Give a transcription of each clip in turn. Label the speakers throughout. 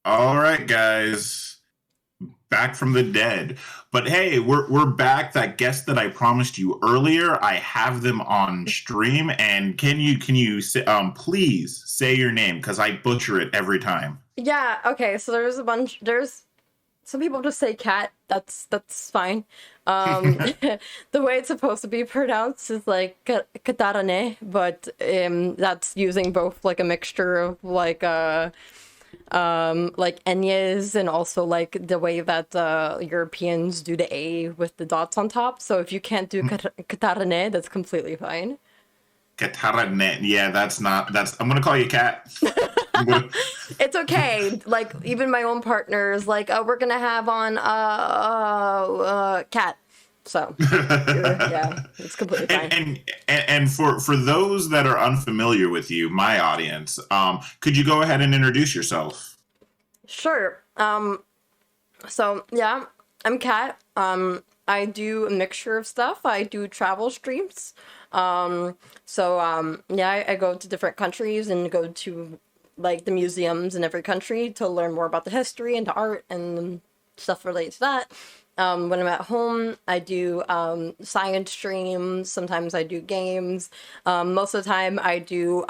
Speaker 1: All right, guys, back from the dead. But hey, we're back. That guest that I promised you earlier, I have them on stream. And can you please say your name because I butcher it every time.
Speaker 2: Yeah, okay, so there's some people just say cat. That's fine. The way it's supposed to be pronounced is like katarane, but that's using both like a mixture of like enyes and also like the way that Europeans do the A with the dots on top. So if you can't do katarane, that's completely fine.
Speaker 1: KataraNaStrmz. Yeah, that's. I'm gonna call you Cat. I'm gonna,
Speaker 2: It's okay. Like even my own partner is like, oh, we're gonna have on cat. So yeah, it's completely fine.
Speaker 1: and for those that are unfamiliar with you, my audience, could you go ahead and introduce yourself?
Speaker 2: Sure. So yeah, I'm Kat. I do a mixture of stuff. I do travel streams. Yeah, I go to different countries and go to like the museums in every country to learn more about the history and the art and stuff related to that. When I'm at home, I do science streams. Sometimes I do games. Most of the time, I do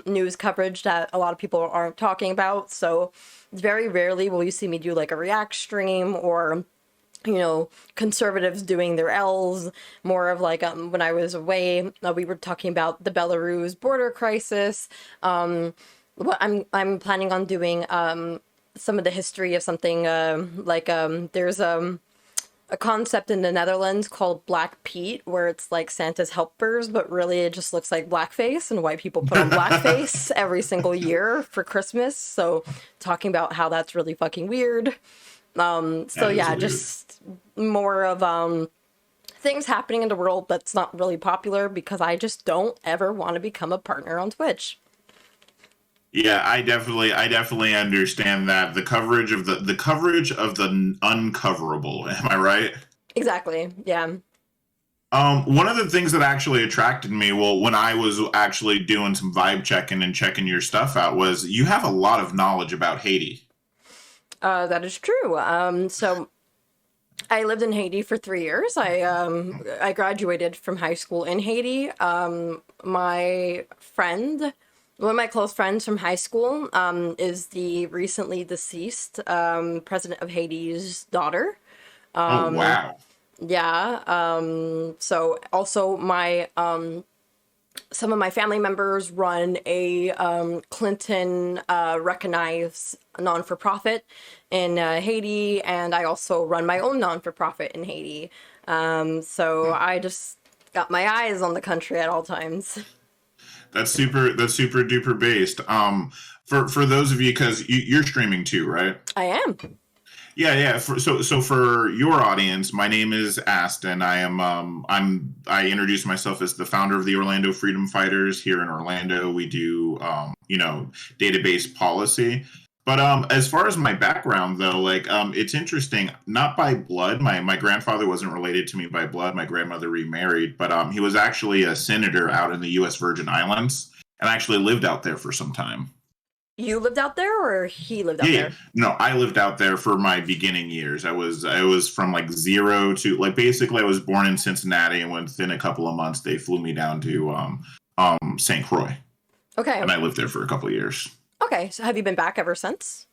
Speaker 2: news coverage that a lot of people aren't talking about. So very rarely will you see me do like a react stream or conservatives doing their L's, more of like when I was away, we were talking about the Belarus border crisis. What I'm planning on doing some of the history of something there's a concept in the Netherlands called Black Pete, where it's like Santa's helpers, but really it just looks like blackface, and white people put on blackface every single year for Christmas. So talking about how that's really fucking weird.
Speaker 1: That is weird.
Speaker 2: Just more of things happening in the world that's not really popular because I just don't ever want to become a partner on Twitch.
Speaker 1: Yeah, I definitely understand that the coverage of the uncoverable. Am I right?
Speaker 2: Exactly. Yeah.
Speaker 1: One of the things that actually attracted me, well, when I was actually doing some vibe checking and checking your stuff out, was you have a lot of knowledge about Haiti.
Speaker 2: That is true. So I lived in Haiti for 3 years. I graduated from high school in Haiti. My friend, one of my close friends from high school, is the recently deceased president of Haiti's daughter.
Speaker 1: Oh wow.
Speaker 2: Yeah. So also my some of my family members run a Clinton recognized non-for-profit in Haiti, and I also run my own non-for-profit in Haiti. So I just got my eyes on the country at all times.
Speaker 1: That's super duper based. For those of you, because you're streaming too, right?
Speaker 2: I am.
Speaker 1: Yeah, yeah. So for your audience, my name is Aston. I introduce myself as the founder of the Orlando Freedom Fighters. Here in Orlando, we do database policy. But as far as my background though, it's interesting. Not by blood. My grandfather wasn't related to me by blood. My grandmother remarried, but he was actually a senator out in the U.S. Virgin Islands, and actually lived out there for some time.
Speaker 2: You lived out there, or he lived out
Speaker 1: Yeah, yeah.
Speaker 2: there?
Speaker 1: No, I lived out there for my beginning years. I was from like zero to like basically I was born in Cincinnati, and within a couple of months they flew me down to St. Croix,
Speaker 2: Okay.
Speaker 1: and I lived there for a couple of years.
Speaker 2: Okay. So have you been back ever since?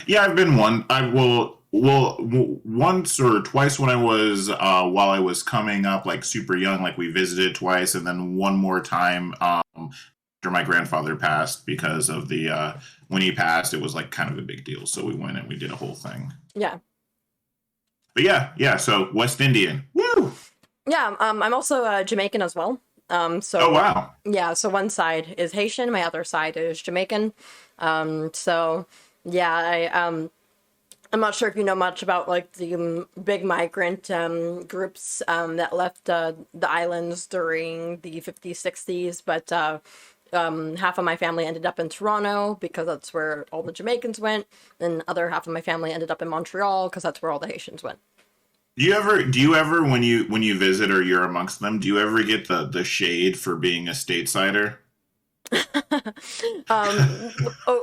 Speaker 1: Yeah, I've been one. I will once or twice when I was while I was coming up like super young, like we visited twice, and then one more time after my grandfather passed because of the when he passed, it was like kind of a big deal. So we went and we did a whole thing.
Speaker 2: Yeah.
Speaker 1: But yeah, yeah. So West Indian, woo!
Speaker 2: Yeah. I'm also Jamaican as well.
Speaker 1: Oh
Speaker 2: So
Speaker 1: wow.
Speaker 2: yeah. So one side is Haitian, my other side is Jamaican. So yeah, I'm not sure if you know much about like the big migrant groups that left the islands during the 50s, 60s, but half of my family ended up in Toronto because that's where all the Jamaicans went, and other half of my family ended up in Montreal because that's where all the Haitians went.
Speaker 1: Do you ever when you visit or you're amongst them, do you ever get the shade for being a statesider?
Speaker 2: um,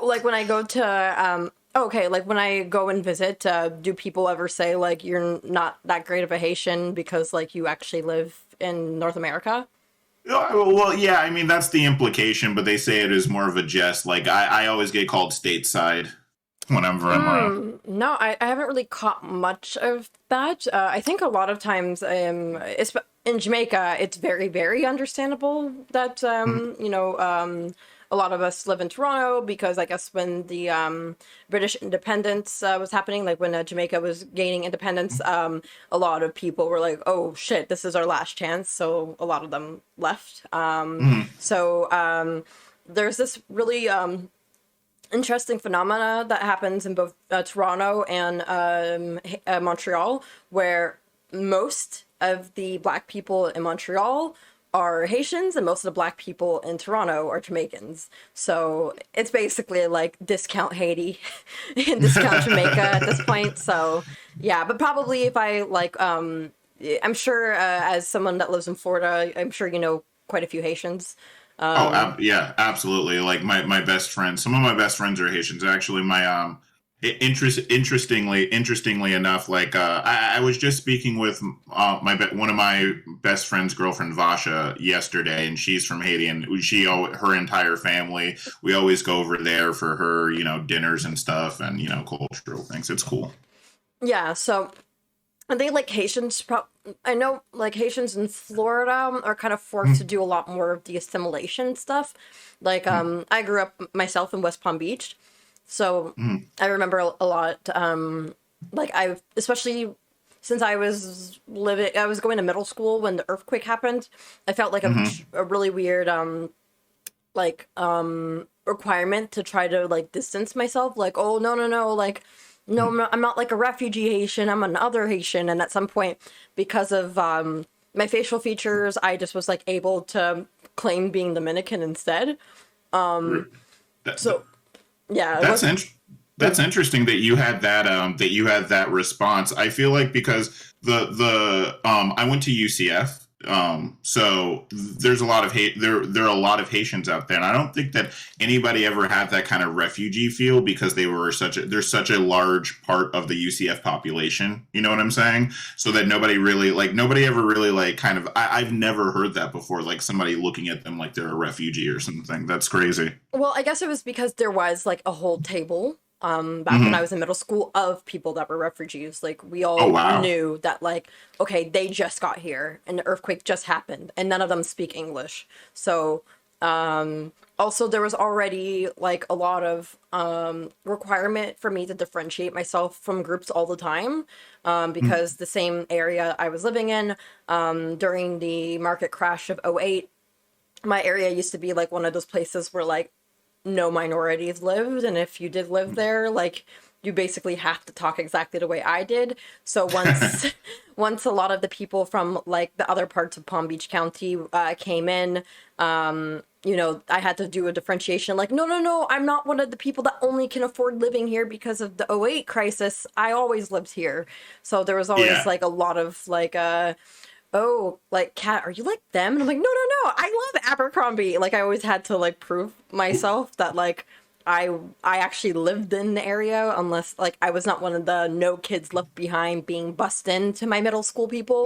Speaker 2: like when I go to Okay, like when I go and visit, do people ever say like you're not that great of a Haitian because like you actually live in North America?
Speaker 1: Well, yeah, I mean that's the implication, but they say it is more of a jest. Like I always get called stateside whenever I'm around.
Speaker 2: No, I haven't really caught much of that. I think a lot of times, in Jamaica, it's very, very understandable that, a lot of us live in Toronto because I guess when the British independence was happening, like when Jamaica was gaining independence, a lot of people were like, oh shit, this is our last chance. So a lot of them left. There's this really interesting phenomena that happens in both Toronto and Montreal, where most of the black people in Montreal are Haitians and most of the black people in Toronto are Jamaicans. So it's basically like discount Haiti and discount Jamaica at this point. So yeah, but probably if I like, I'm sure as someone that lives in Florida, I'm sure you know quite a few Haitians.
Speaker 1: Yeah, absolutely. Like my best friends, some of my best friends are Haitians. Actually, my interestingly enough, like I was just speaking with one of my best friend's girlfriend Vasha yesterday, and she's from Haiti, and her entire family, we always go over there for her, dinners and stuff, and cultural things. It's cool.
Speaker 2: Yeah, so I think like I know like Haitians in Florida are kind of forced to do a lot more of the assimilation stuff. Like I grew up myself in West Palm Beach, so I remember a lot. Like I, especially since I was going to middle school when the earthquake happened. I felt like a really weird requirement to try to like distance myself. Like, oh no, like. No, I'm not like a refugee Haitian. I'm another Haitian. And at some point, because of my facial features, I just was like able to claim being Dominican instead.
Speaker 1: That,
Speaker 2: So yeah,
Speaker 1: that's interesting that you had that response. I feel like because I went to UCF. So there's a lot of there are a lot of Haitians out there, and I don't think that anybody ever had that kind of refugee feel because there's such a large part of the UCF population. You know what I'm saying? So that nobody ever really like kind of I've never heard that before, like somebody looking at them like they're a refugee or something. That's crazy.
Speaker 2: well, I guess it was because there was like a whole table back when I was in middle school of people that were refugees. Like we all
Speaker 1: Oh wow.
Speaker 2: knew that like, okay, they just got here and the earthquake just happened and none of them speak English. So also there was already like a lot of requirement for me to differentiate myself from groups all the time because the same area I was living in during the market crash of '08, my area used to be like one of those places where like no minorities lived, and if you did live there, like you basically have to talk exactly the way I did. So once a lot of the people from like the other parts of Palm Beach County came in, I had to do a differentiation. Like, no, I'm not one of the people that only can afford living here because of the '08 crisis. I always lived here. So there was always like a lot of like oh, like, Kat, are you like them? And I'm like, no, I love Abercrombie. Like, I always had to, like, prove myself that, like, I actually lived in the area, unless, like, I was not one of the no kids left behind being bussed into my middle school people.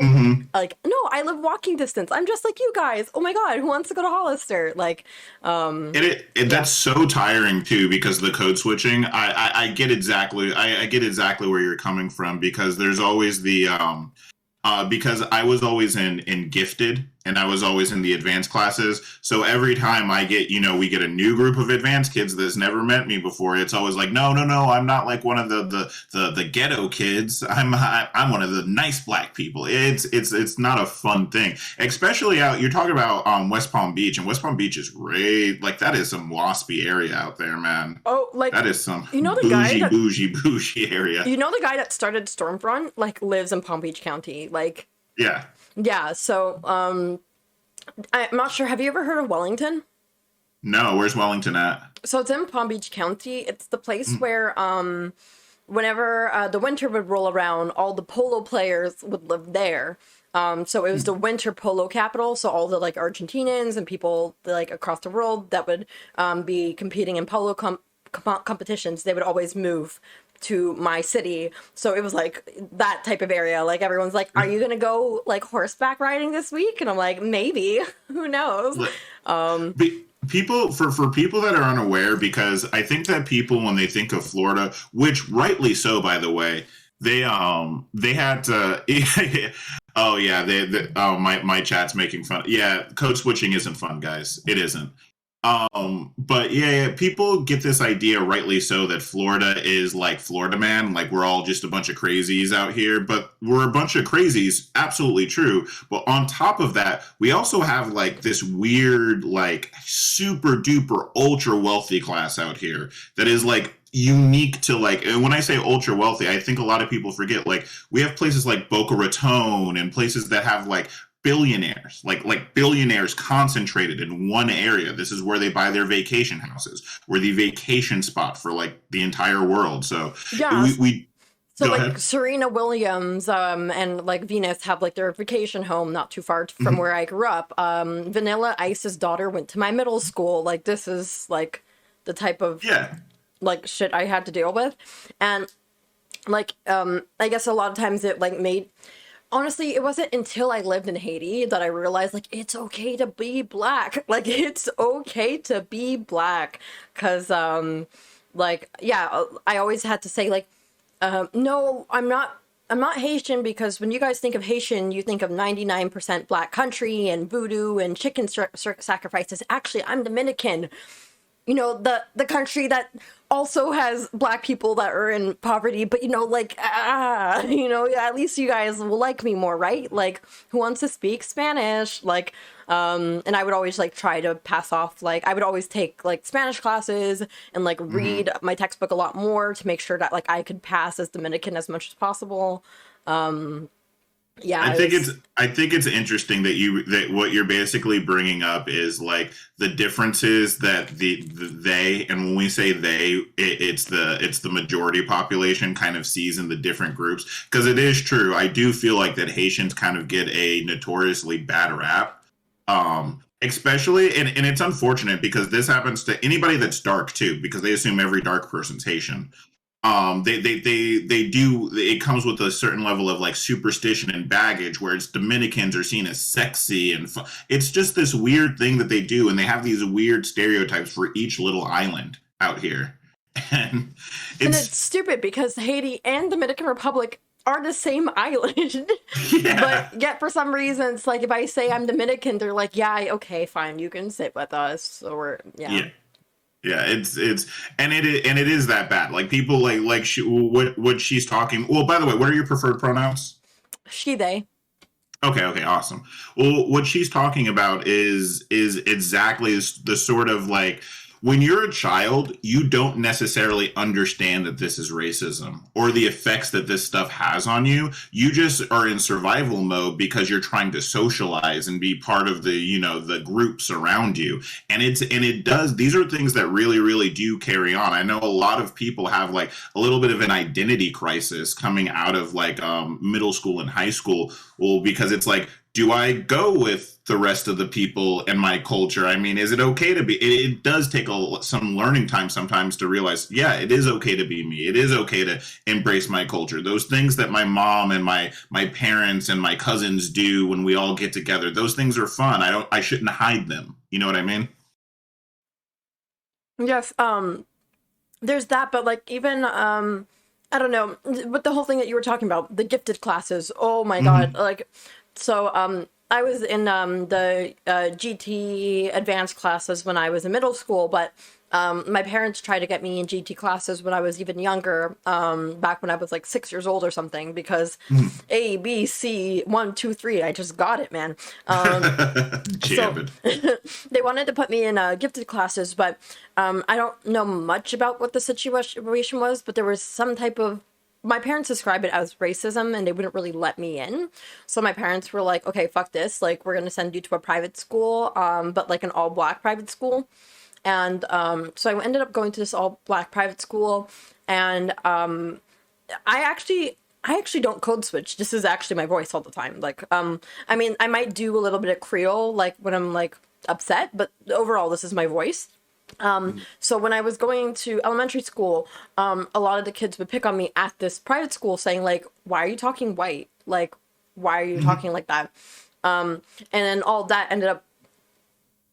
Speaker 2: Like, no, I live walking distance. I'm just like you guys. Oh my God, who wants to go to Hollister? Like,
Speaker 1: That's so tiring too because the code switching. I get exactly where you're coming from because there's always because I was always in gifted and I was always in the advanced classes. So every time we get a new group of advanced kids that's never met me before, it's always like, no, I'm not like one of the ghetto kids. I'm one of the nice black people. It's not a fun thing, especially you're talking about West Palm Beach, and West Palm Beach is great. Like that is some waspy area out there, man.
Speaker 2: oh, like,
Speaker 1: That is some bougie area.
Speaker 2: you know the guy that started Stormfront, like, lives in Palm Beach County. Like,
Speaker 1: Yeah.
Speaker 2: yeah, so, I'm not sure. Have you ever heard of Wellington?
Speaker 1: No, where's Wellington at?
Speaker 2: So it's in Palm Beach County. It's the place where, whenever the winter would roll around, all the polo players would live there. So it was the winter polo capital. So all the like Argentinians and people like across the world that would be competing in competitions, they would always move to my city. So it was like that type of area. Like everyone's like, are you gonna go like horseback riding this week? And I'm like, maybe. Who knows?
Speaker 1: People for people that are unaware, because I think that people, when they think of Florida, which rightly so, by the way, they had to oh yeah, oh, my chat's making fun. Yeah, code switching isn't fun, guys. It isn't. But yeah, people get this idea, rightly so, that Florida is like Florida Man, like we're all just a bunch of crazies out here, but we're a bunch of crazies, absolutely true. But on top of that, we also have like this weird, like super duper ultra wealthy class out here that is like unique to, like, and when I say ultra wealthy, I think a lot of people forget, like, we have places like Boca Raton and places that have like billionaires, like billionaires concentrated in one area. This is where they buy their vacation houses. We're the vacation spot for like the entire world. So
Speaker 2: yeah,
Speaker 1: we
Speaker 2: so
Speaker 1: go
Speaker 2: like
Speaker 1: ahead.
Speaker 2: Serena Williams and like Venus have like their vacation home not too far from where I grew up. Vanilla Ice's daughter went to my middle school. Like this is like the type of like shit I had to deal with. And like I guess a lot of times it like made, honestly, it wasn't until I lived in Haiti that I realized, like, it's okay to be black. Like, it's okay to be black. Because, like, yeah, I always had to say, like, no, I'm not Haitian, because when you guys think of Haitian, you think of 99% black country and voodoo and chicken sacrifices. Actually, I'm Dominican. You know, the country that also has black people that are in poverty, but, you know, like, you know, at least you guys will like me more, right? Like, who wants to speak Spanish? Like, and I would always, like, try to pass off, like, I would always take, like, Spanish classes and, like, read my textbook a lot more to make sure that, like, I could pass as Dominican as much as possible. Yeah,
Speaker 1: I think it's interesting that what you're basically bringing up is like the differences that the they, and when we say they, it's the majority population kind of sees in the different groups, because it is true. I do feel like that Haitians kind of get a notoriously bad rap, especially, and it's unfortunate because this happens to anybody that's dark too, because they assume every dark person's Haitian. They do, it comes with a certain level of like superstition and baggage, where it's Dominicans are seen as sexy and it's just this weird thing that they do, and they have these weird stereotypes for each little island out here. And
Speaker 2: it's stupid because Haiti and Dominican Republic are the same island. But yet for some reason it's like, if I say I'm Dominican, they're like, yeah, okay, fine, you can sit with us, or
Speaker 1: yeah, it's and it is that bad. Like people what she's talking. Well, by the way, what are your preferred pronouns?
Speaker 2: She, they.
Speaker 1: Okay, awesome. Well, what she's talking about is exactly the sort of like, when you're a child, you don't necessarily understand that this is racism or the effects that this stuff has on you. You just are in survival mode because you're trying to socialize and be part of the, you know, the groups around you. And it does, these are things that really, really do carry on. I know a lot of people have like a little bit of an identity crisis coming out of like middle school and high school. Well, because it's like, do I go with the rest of the people and my culture? I mean, is it okay to be? It does take some learning time sometimes to realize, yeah, it is okay to be me. It is okay to embrace my culture. Those things that my mom and my parents and my cousins do when we all get together, those things are fun. I shouldn't hide them. You know what I mean?
Speaker 2: Yes. There's that, but like even I don't know, but the whole thing that you were talking about, the gifted classes. Oh my God, like. So I was in the GT advanced classes when I was in middle school, but my parents tried to get me in GT classes when I was even younger, back when I was like 6 years old or something, because A, B, C, 1, 2, 3, I just got it, man. So they wanted to put me in gifted classes, but I don't know much about what the situation was, but there was some type of, my parents describe it as racism, and they wouldn't really let me in. So my parents were like, okay, fuck this. Like, we're going to send you to a private school, but like an all black private school. And so I ended up going to this all black private school. And I actually don't code switch. This is actually my voice all the time. Like, I mean, I might do a little bit of Creole, like when I'm like upset, but overall, this is my voice. So when I was going to elementary school, a lot of the kids would pick on me at this private school saying like, why are you talking white? Like, why are you talking like that? And then all that ended up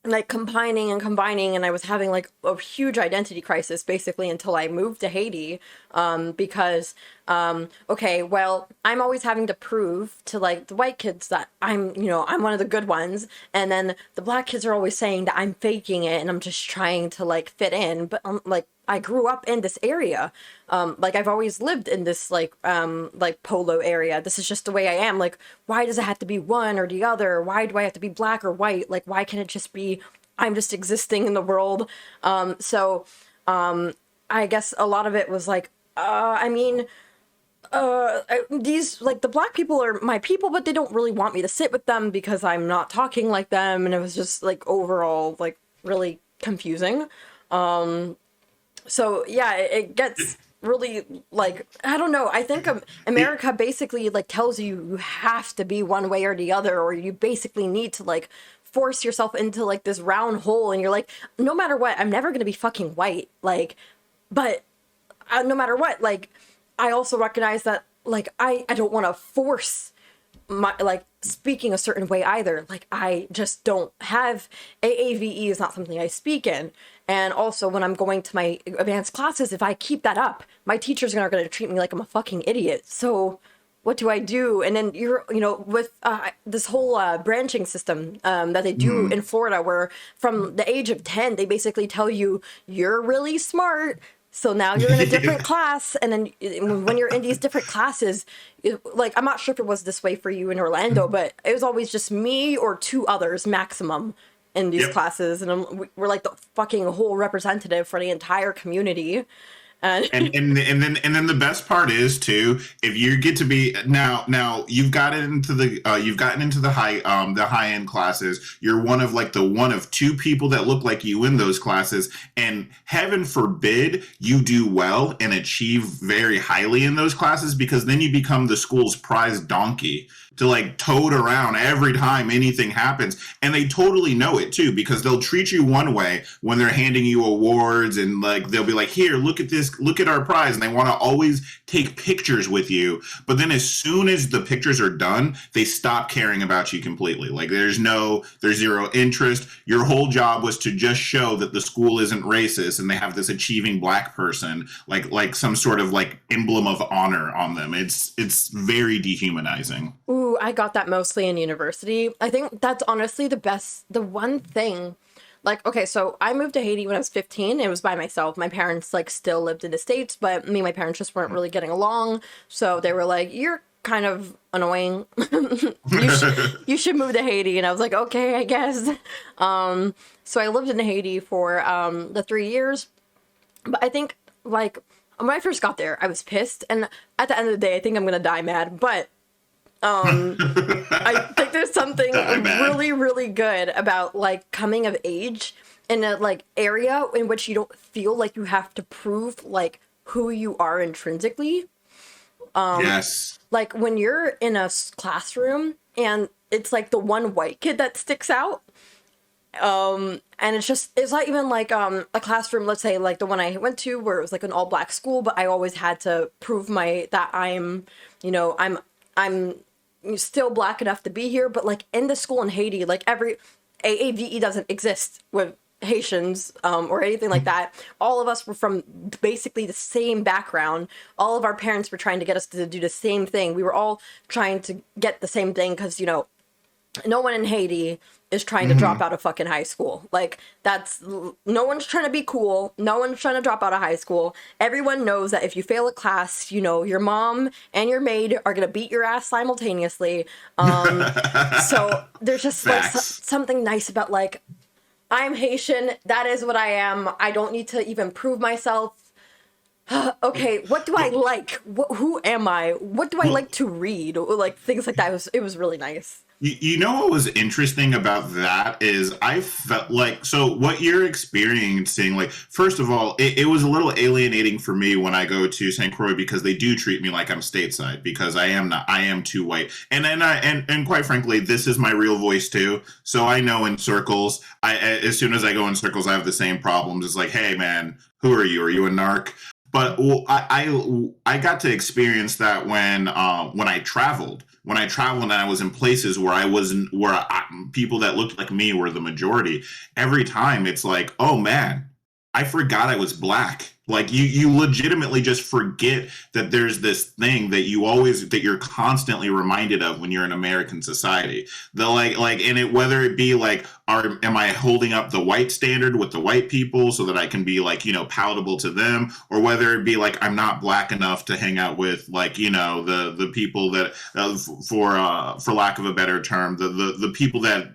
Speaker 2: like combining and I was having like a huge identity crisis basically until I moved to Haiti, because okay, well, I'm always having to prove to like the white kids that I'm, you know, I'm one of the good ones, and then the black kids are always saying that I'm faking it and I'm just trying to like fit in, but like I grew up in this area. Like I've always lived in this like polo area. This is just the way I am. Like, why does it have to be one or the other? Why do I have to be black or white? Like, why can't it just be I'm just existing in the world? So I guess a lot of it was like, I mean, these like the black people are my people, but they don't really want me to sit with them because I'm not talking like them, and it was just like overall like really confusing. So yeah, it gets really like, I don't know. I think America basically like tells you you have to be one way or the other, or you basically need to like force yourself into like this round hole, and you're like, no matter what, I'm never gonna be fucking white. Like, but no matter what, like, I also recognize that like I don't want to force my like speaking a certain way either. Like I just don't have AAVE is not something I speak in. And also when I'm going to my advanced classes, if I keep that up, my teachers are going to treat me like I'm a fucking idiot. So what do I do? And then you know, with this whole branching system that they do in Florida, where from the age of 10, they basically tell you you're really smart. So now you're in a different class, and then when you're in these different classes, like, I'm not sure if it was this way for you in Orlando, but it was always just me or two others maximum in these classes, and we're like the fucking whole representative for the entire community.
Speaker 1: And then the best part is too, if you get to be now you've gotten into the high end classes, you're one of two people that look like you in those classes, and heaven forbid you do well and achieve very highly in those classes, because then you become the school's prize donkey to like toad around every time anything happens. And they totally know it too, because they'll treat you one way when they're handing you awards, and like they'll be like, here, look at this, look at our prize, and they want to always take pictures with you. But then as soon as the pictures are done, they stop caring about you completely. Like there's zero interest. Your whole job was to just show that the school isn't racist, and they have this achieving black person like some sort of like emblem of honor on them. It's very dehumanizing.
Speaker 2: Ooh, I got that mostly in university. I think that's honestly the one thing. Like, okay, so I moved to Haiti when I was 15. It was by myself. My parents, like, still lived in the States, but me and my parents just weren't really getting along. So they were like, you're kind of annoying. You should move to Haiti. And I was like, okay, I guess. So I lived in Haiti for the 3 years. But I think, like, when I first got there, I was pissed. And at the end of the day, I think I'm going to die mad. But I think there's something really, really good about like coming of age in a like area in which you don't feel like you have to prove like who you are intrinsically.
Speaker 1: Yes.
Speaker 2: Like when you're in a classroom and it's like the one white kid that sticks out. And it's not even like a classroom, let's say like the one I went to where it was like an all black school, but I always had to prove that I'm, you know, I'm still black enough to be here. But like in the school in Haiti, like every AAVE doesn't exist with Haitians or anything like that. All of us were from basically the same background. All of our parents were trying to get us to do the same thing. We were all trying to get the same thing because, you know, no one in Haiti is trying to drop out of fucking high school. Like, no one's trying to be cool. No one's trying to drop out of high school. Everyone knows that if you fail a class, you know, your mom and your maid are going to beat your ass simultaneously. So there's just like something nice about like, I'm Haitian. That is what I am. I don't need to even prove myself. Okay, what do I like? Who am I? What do I like to read? Like things like that. It was really nice.
Speaker 1: You know what was interesting about that is I felt like, so what you're experiencing, like, first of all, it was a little alienating for me when I go to St. Croix because they do treat me like I'm stateside because I am not, I am too white. And then and quite frankly, this is my real voice too. So I know in circles, as soon as I go in circles, I have the same problems. It's like, hey man, who are you? Are you a narc? But well, I got to experience that when I traveled. When I traveled and I was in places where I wasn't people that looked like me were the majority. Every time it's like, oh man, I forgot I was black. Like you legitimately just forget that there's this thing that you're constantly reminded of when you're in American society. The like and it whether it be like am I holding up the white standard with the white people so that I can be like, palatable to them, or whether it be like I'm not black enough to hang out with like, the people that for lack of a better term, the people that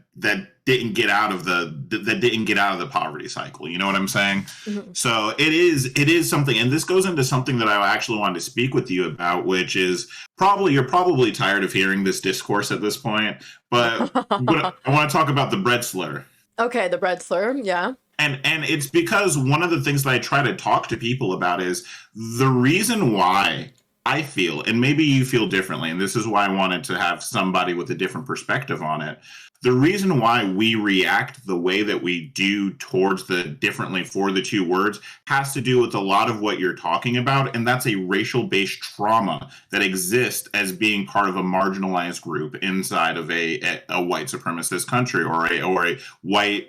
Speaker 1: didn't get out of the poverty cycle. You know what I'm saying?
Speaker 2: Mhm.
Speaker 1: So it is something, and this goes into something that I actually wanted to speak with you about, which is you're probably tired of hearing this discourse at this point, but I want to talk about the bread slur.
Speaker 2: Okay, the bread slur, yeah.
Speaker 1: And it's because one of the things that I try to talk to people about is the reason why I feel, and maybe you feel differently, and this is why I wanted to have somebody with a different perspective on it. The reason why we react the way that we do towards the differently for the two words has to do with a lot of what you're talking about, and that's a racial-based trauma that exists as being part of a marginalized group inside of a white supremacist country, or a white,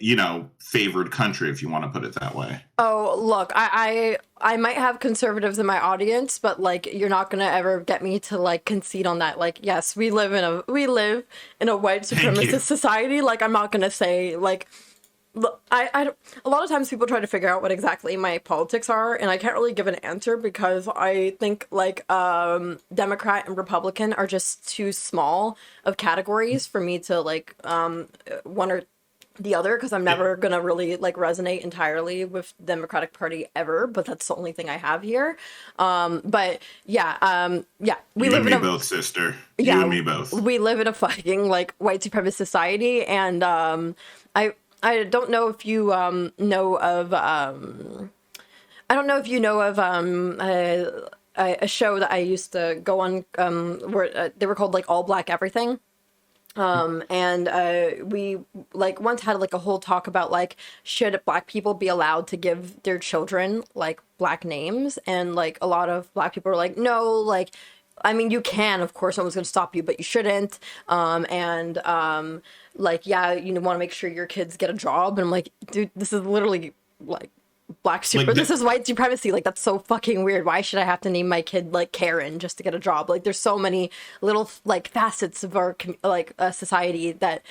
Speaker 1: favored country, if you want to put it that way.
Speaker 2: Oh, look, I might have conservatives in my audience, but like you're not gonna ever get me to like concede on that. Like, yes, we live in a white supremacist society. Like, I'm not gonna say like, look, I a lot of times people try to figure out what exactly my politics are, and I can't really give an answer because I think like Democrat and Republican are just too small of categories for me to like one or the other, because I'm never gonna really like resonate entirely with Democratic Party ever, but that's the only thing I have here. But yeah, we
Speaker 1: You
Speaker 2: live
Speaker 1: and
Speaker 2: in
Speaker 1: me
Speaker 2: a
Speaker 1: both, sister.
Speaker 2: yeah,
Speaker 1: You and me both.
Speaker 2: we live in a fucking like white supremacist society, and I don't know if you know of I don't know if you know of a show that I used to go on where they were called like All Black Everything. And we like once had like a whole talk about like should black people be allowed to give their children like black names, and like a lot of black people are like, no, like I mean you can, of course no one's gonna stop you, but you shouldn't. Like yeah, you want to make sure your kids get a job, and I'm like, dude, this is literally like black super this is white supremacy. Like, that's so fucking weird. Why should I have to name my kid like Karen just to get a job? Like, there's so many little like facets of our like society that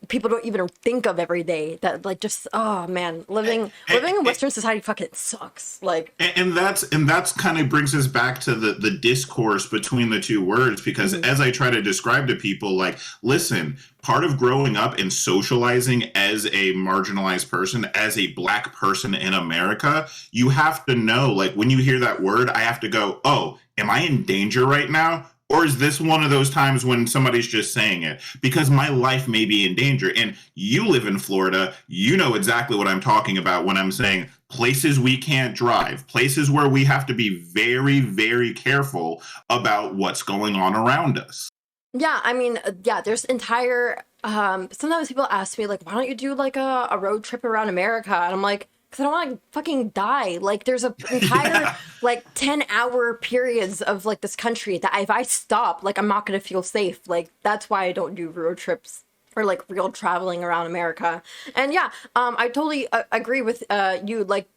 Speaker 2: people don't even think of every day, that like just oh man, living in Western society fucking sucks. Like,
Speaker 1: and that's kind of brings us back to the discourse between the two words, because as I try to describe to people, like, listen, part of growing up and socializing as a marginalized person, as a black person in America, you have to know, like, when you hear that word, I have to go, oh, am I in danger right now? Or is this one of those times when somebody's just saying it? Because my life may be in danger. And you live in Florida, you know exactly what I'm talking about when I'm saying places we can't drive, places where we have to be very, very careful about what's going on around us.
Speaker 2: yeah, I mean, yeah, there's entire sometimes people ask me like, why don't you do like a road trip around America? And I'm like, because I don't want to fucking die. Like, there's a entire like 10-hour periods of like this country that if I stop, like I'm not gonna feel safe. Like, that's why I don't do road trips or like real traveling around America. And yeah, I totally agree with you. Like,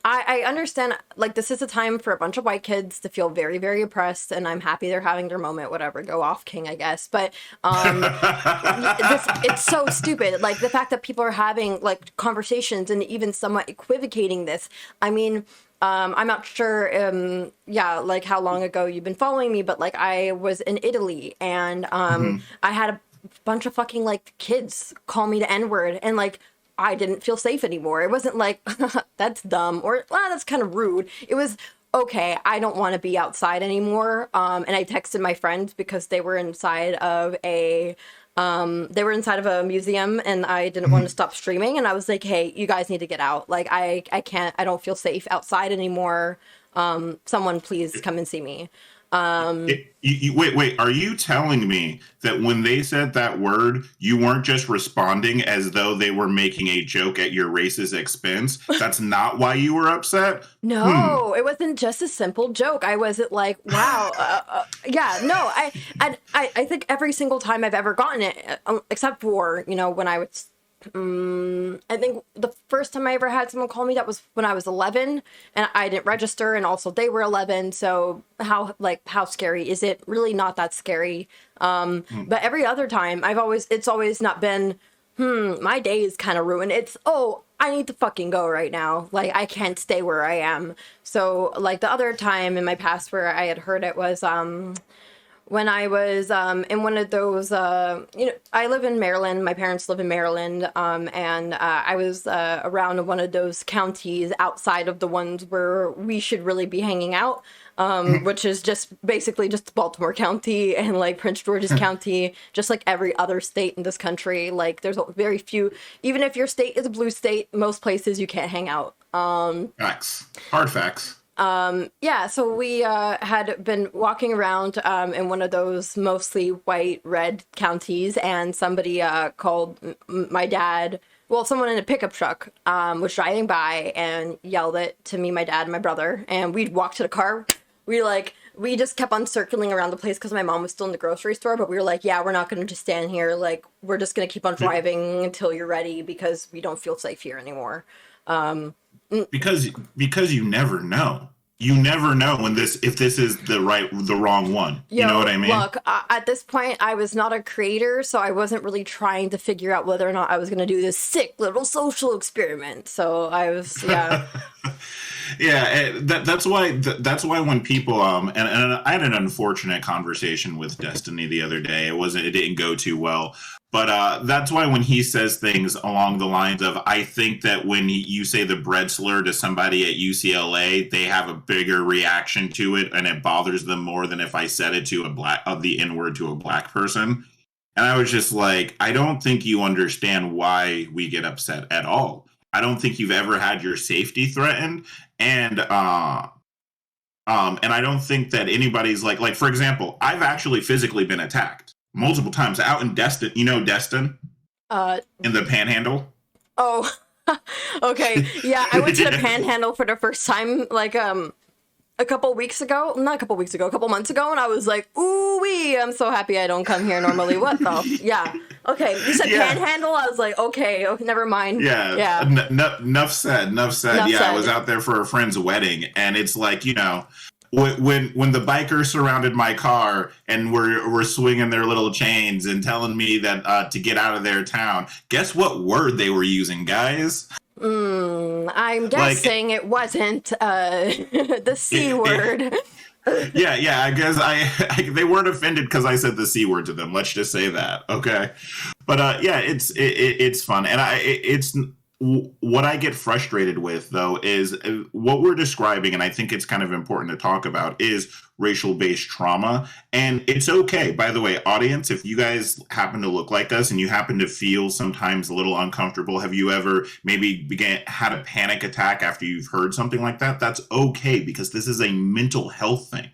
Speaker 2: I understand, like, this is a time for a bunch of white kids to feel very, very oppressed, and I'm happy they're having their moment, whatever, go off, king, I guess. But it's so stupid. Like, the fact that people are having, like, conversations and even somewhat equivocating this. I mean, I'm not sure, yeah, like, how long ago you've been following me, but, like, I was in Italy, and I had a bunch of fucking, like, kids call me the N-word, and, like, I didn't feel safe anymore. It wasn't like, that's dumb, or that's kind of rude. It was, okay, I don't want to be outside anymore. And I texted my friends because they were inside of a They were inside of a museum, and I didn't want to stop streaming, and I was like, hey, you guys need to get out. Like, I can't, I don't feel safe outside anymore. Someone please come and see me.
Speaker 1: Wait. Are you telling me that when they said that word, you weren't just responding as though they were making a joke at your race's expense? That's not why you were upset?
Speaker 2: No, it wasn't just a simple joke. I wasn't like, wow, yeah, no, I think every single time I've ever gotten it, except for, you know, when I was, I think the first time I ever had someone call me, that was when I was 11 and I didn't register, and also they were 11. So how scary is it? Really not that scary. But every other time it's always not been, my day is kind of ruined. It's, oh, I need to fucking go right now. Like, I can't stay where I am. So like the other time in my past where I had heard it was, when I was in one of those, you know, I live in Maryland. My parents live in Maryland, and I was around one of those counties outside of the ones where we should really be hanging out, which is just basically just Baltimore County and like Prince George's County, just like every other state in this country. Like, there's very few, even if your state is a blue state, most places you can't hang out.
Speaker 1: Facts. Hard facts.
Speaker 2: Yeah, so we had been walking around in one of those mostly white, red counties, and somebody called my dad. Well, someone in a pickup truck was driving by and yelled it to me, my dad, and my brother, and we'd walk to the car. We just kept on circling around the place because my mom was still in the grocery store, but we were like, yeah, we're not going to just stand here. Like, we're just going to keep on driving until you're ready because we don't feel safe here anymore.
Speaker 1: Because you never know. You never know if this is the wrong one. You know what I mean?
Speaker 2: Look, at this point, I was not a creator, so I wasn't really trying to figure out whether or not I was going to do this sick little social experiment. So I was, yeah.
Speaker 1: Yeah, that's why when people and I had an unfortunate conversation with Destiny the other day. It didn't go too well. But that's why when he says things along the lines of, I think that when you say the bread slur to somebody at UCLA, they have a bigger reaction to it and it bothers them more than if I said it to the N-word to a black person. And I was just like, I don't think you understand why we get upset at all. I don't think you've ever had your safety threatened. And I don't think that anybody's like, for example, I've actually physically been attacked multiple times out in Destin. You know Destin? In the Panhandle?
Speaker 2: Oh, okay. Yeah, I went to the Panhandle for the first time, like, a couple months ago, and I was like, ooh-wee, I'm so happy I don't come here normally. What the? Yeah. Okay, you said Panhandle? I was like, okay, never mind.
Speaker 1: Yeah. Enough said. I was out there for a friend's wedding, and it's like, you know, when the bikers surrounded my car and were swinging their little chains and telling me that to get out of their town, guess what word they were using, guys?
Speaker 2: I'm guessing it wasn't the C word.
Speaker 1: Yeah. I guess they weren't offended because I said the C word to them. Let's just say that, okay? But yeah, it's fun, and what I get frustrated with, though, is what we're describing, and I think it's kind of important to talk about, is racial-based trauma. And it's okay, by the way, audience, if you guys happen to look like us and you happen to feel sometimes a little uncomfortable, have you ever maybe had a panic attack after you've heard something like that? That's okay, because this is a mental health thing.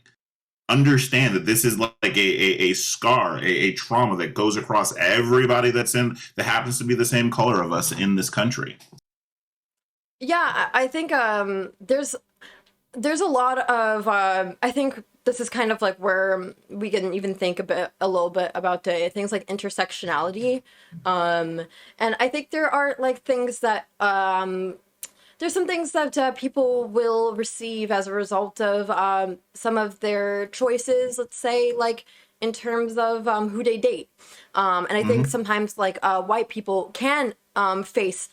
Speaker 1: Understand that this is like a scar, a trauma that goes across everybody that happens to be the same color of us in this country.
Speaker 2: Yeah, I think there's a lot of I think this is kind of like where we can even think a little bit about things like intersectionality, and I think there are like things that there's some things that people will receive as a result of some of their choices, let's say, like in terms of who they date. And I think sometimes like white people can face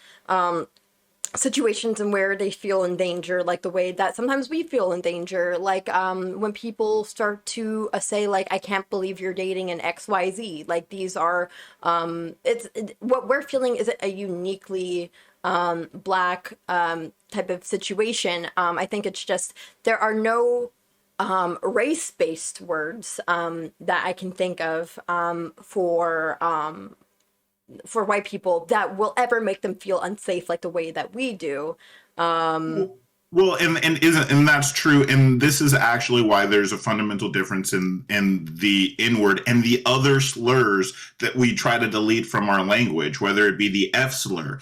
Speaker 2: situations in where they feel in danger, like the way that sometimes we feel in danger. Like when people start to say like, I can't believe you're dating an XYZ. Like these are, what we're feeling is a uniquely black type of situation. I think it's just there are no race-based words that I can think of for white people that will ever make them feel unsafe like the way that we do.
Speaker 1: Well, and that's true, and this is actually why there's a fundamental difference in the N-word and the other slurs that we try to delete from our language, whether it be the F slur.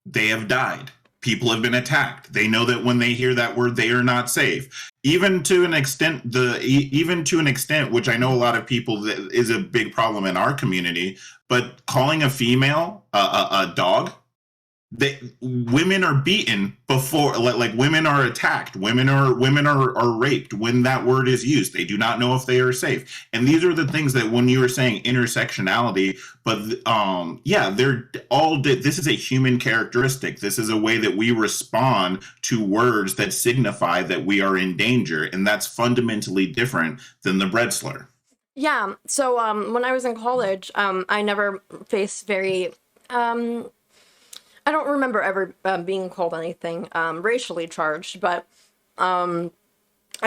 Speaker 1: They have died. People have been attacked. They know that when they hear that word, they are not safe. Even to an extent, which I know a lot of people that is a big problem in our community. But calling a female a dog, women are beaten before, like women are attacked, women are raped when that word is used. They do not know if they are safe, and these are the things that when you were saying intersectionality, but they're all. This is a human characteristic. This is a way that we respond to words that signify that we are in danger, and that's fundamentally different than the bread slur.
Speaker 2: Yeah. So when I was in college, I never faced very. I don't remember ever being called anything racially charged, but I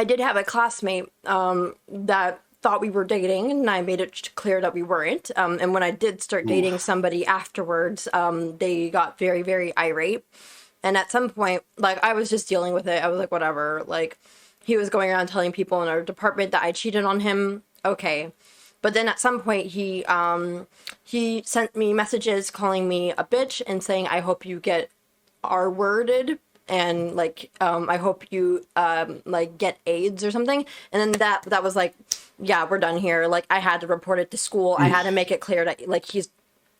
Speaker 2: did have a classmate that thought we were dating, and I made it clear that we weren't. And when I did start dating somebody afterwards, they got very, very irate. And at some point, like, I was just dealing with it. I was like, whatever. Like, he was going around telling people in our department that I cheated on him. Okay. But then at some point he sent me messages calling me a bitch and saying, I hope you get R-worded, and like I hope you like get AIDS or something. And then that was like, yeah, we're done here. Like, I had to report it to school. I had to make it clear that like he's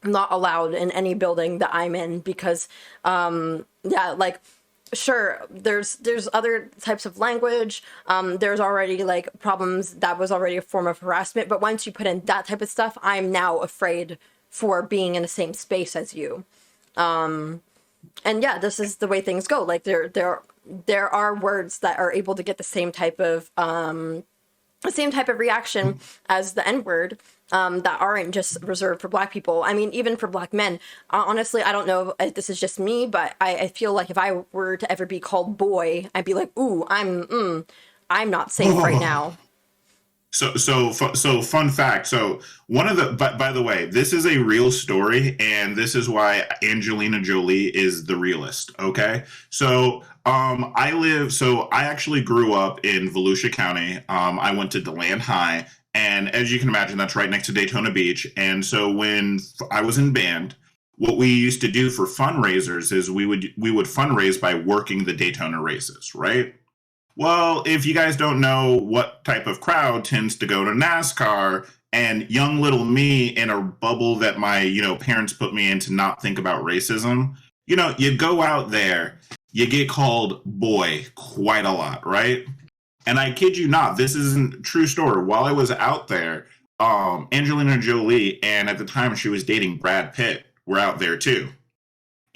Speaker 2: not allowed in any building that I'm in, because like, sure, there's other types of language. There's already like problems. That was already a form of harassment. But once you put in that type of stuff, I'm now afraid for being in the same space as you. And yeah, this is the way things go. Like there are words that are able to get the same type of reaction as the N-word, that aren't just reserved for Black people. I mean, even for Black men. Honestly, I don't know if this is just me, but I feel like if I were to ever be called boy, I'd be like, ooh, I'm not safe right now.
Speaker 1: So fun fact. So one of the, by the way, this is a real story, and this is why Angelina Jolie is the realist. Okay. So, I actually grew up in Volusia County. I went to DeLand High, and as you can imagine, that's right next to Daytona Beach. And so when I was in band, what we used to do for fundraisers is we would fundraise by working the Daytona races, right? Well, if you guys don't know what type of crowd tends to go to NASCAR, and young little me in a bubble that my, parents put me in to not think about racism, you go out there, you get called boy quite a lot, right? And I kid you not, this isn't a true story. While I was out there, Angelina Jolie, and at the time she was dating Brad Pitt, were out there too.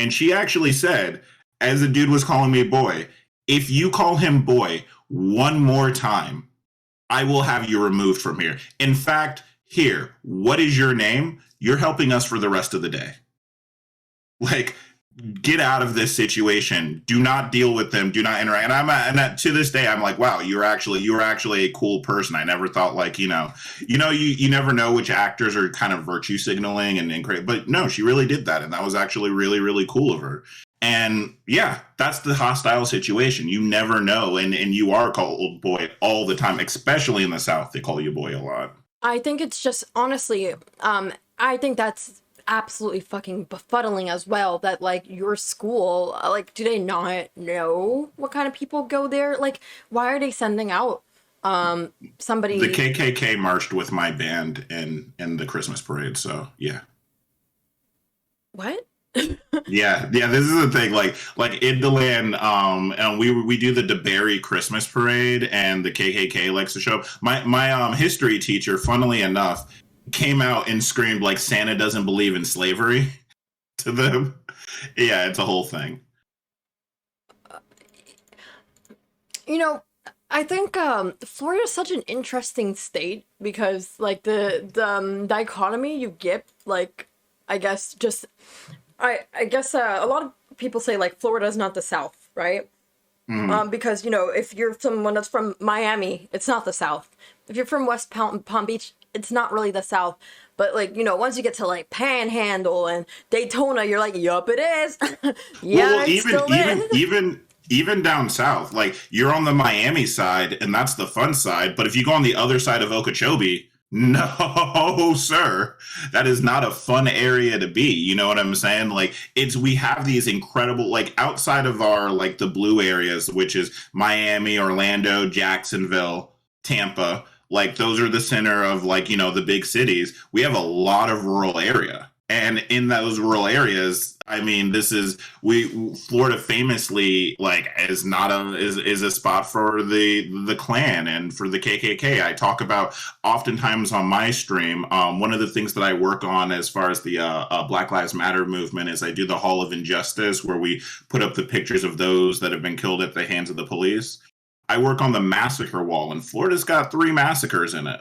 Speaker 1: And she actually said, as the dude was calling me boy, if you call him boy one more time, I will have you removed from here. In fact, here, what is your name? You're helping us for the rest of the day. Like, get out of this situation. Do not deal with them. Do not interact. And to this day, I'm like, wow, you're actually a cool person. I never thought, like, you never know which actors are kind of virtue signaling and great. But no, she really did that, and that was actually really, really cool of her. And yeah, that's the hostile situation. You never know, and you are called boy all the time, especially in the South. They call you boy a lot.
Speaker 2: I think it's just, honestly, I think that's absolutely fucking befuddling as well, that like your school, like, do they not know what kind of people go there? Like, why are they sending out somebody?
Speaker 1: The KKK marched with my band in the Christmas parade, so yeah.
Speaker 2: What?
Speaker 1: yeah, this is the thing, like in DeLand, and we do the DeBerry Christmas parade, and the KKK likes to show up. My history teacher, funnily enough, came out and screamed like Santa doesn't believe in slavery to them. Yeah, it's a whole thing.
Speaker 2: I think Florida is such an interesting state, because like the dichotomy you get, like, I guess just I guess a lot of people say like Florida is not the South, right?
Speaker 1: Mhm.
Speaker 2: Because, if you're someone that's from Miami, it's not the South. If you're from West Palm Beach, it's not really the South. But, like, once you get to, like, Panhandle and Daytona, you're like, yup, it is.
Speaker 1: Well,
Speaker 2: Yeah, it
Speaker 1: even
Speaker 2: still is.
Speaker 1: even even even down south, like you're on the Miami side, and that's the fun side. But if you go on the other side of Okeechobee, no, sir, that is not a fun area to be. You know what I'm saying? Like we have these incredible, like outside of our like the blue areas, which is Miami, Orlando, Jacksonville, Tampa. Like those are the center of like the big cities. We have a lot of rural area, and in those rural areas, I mean, this is we Florida famously like is not a is a spot for the Klan and for the KKK. I talk about oftentimes on my stream. One of the things that I work on as far as the Black Lives Matter movement is I do the Hall of Injustice, where we put up the pictures of those that have been killed at the hands of the police. I work on the massacre wall, and Florida's got 3 massacres in it.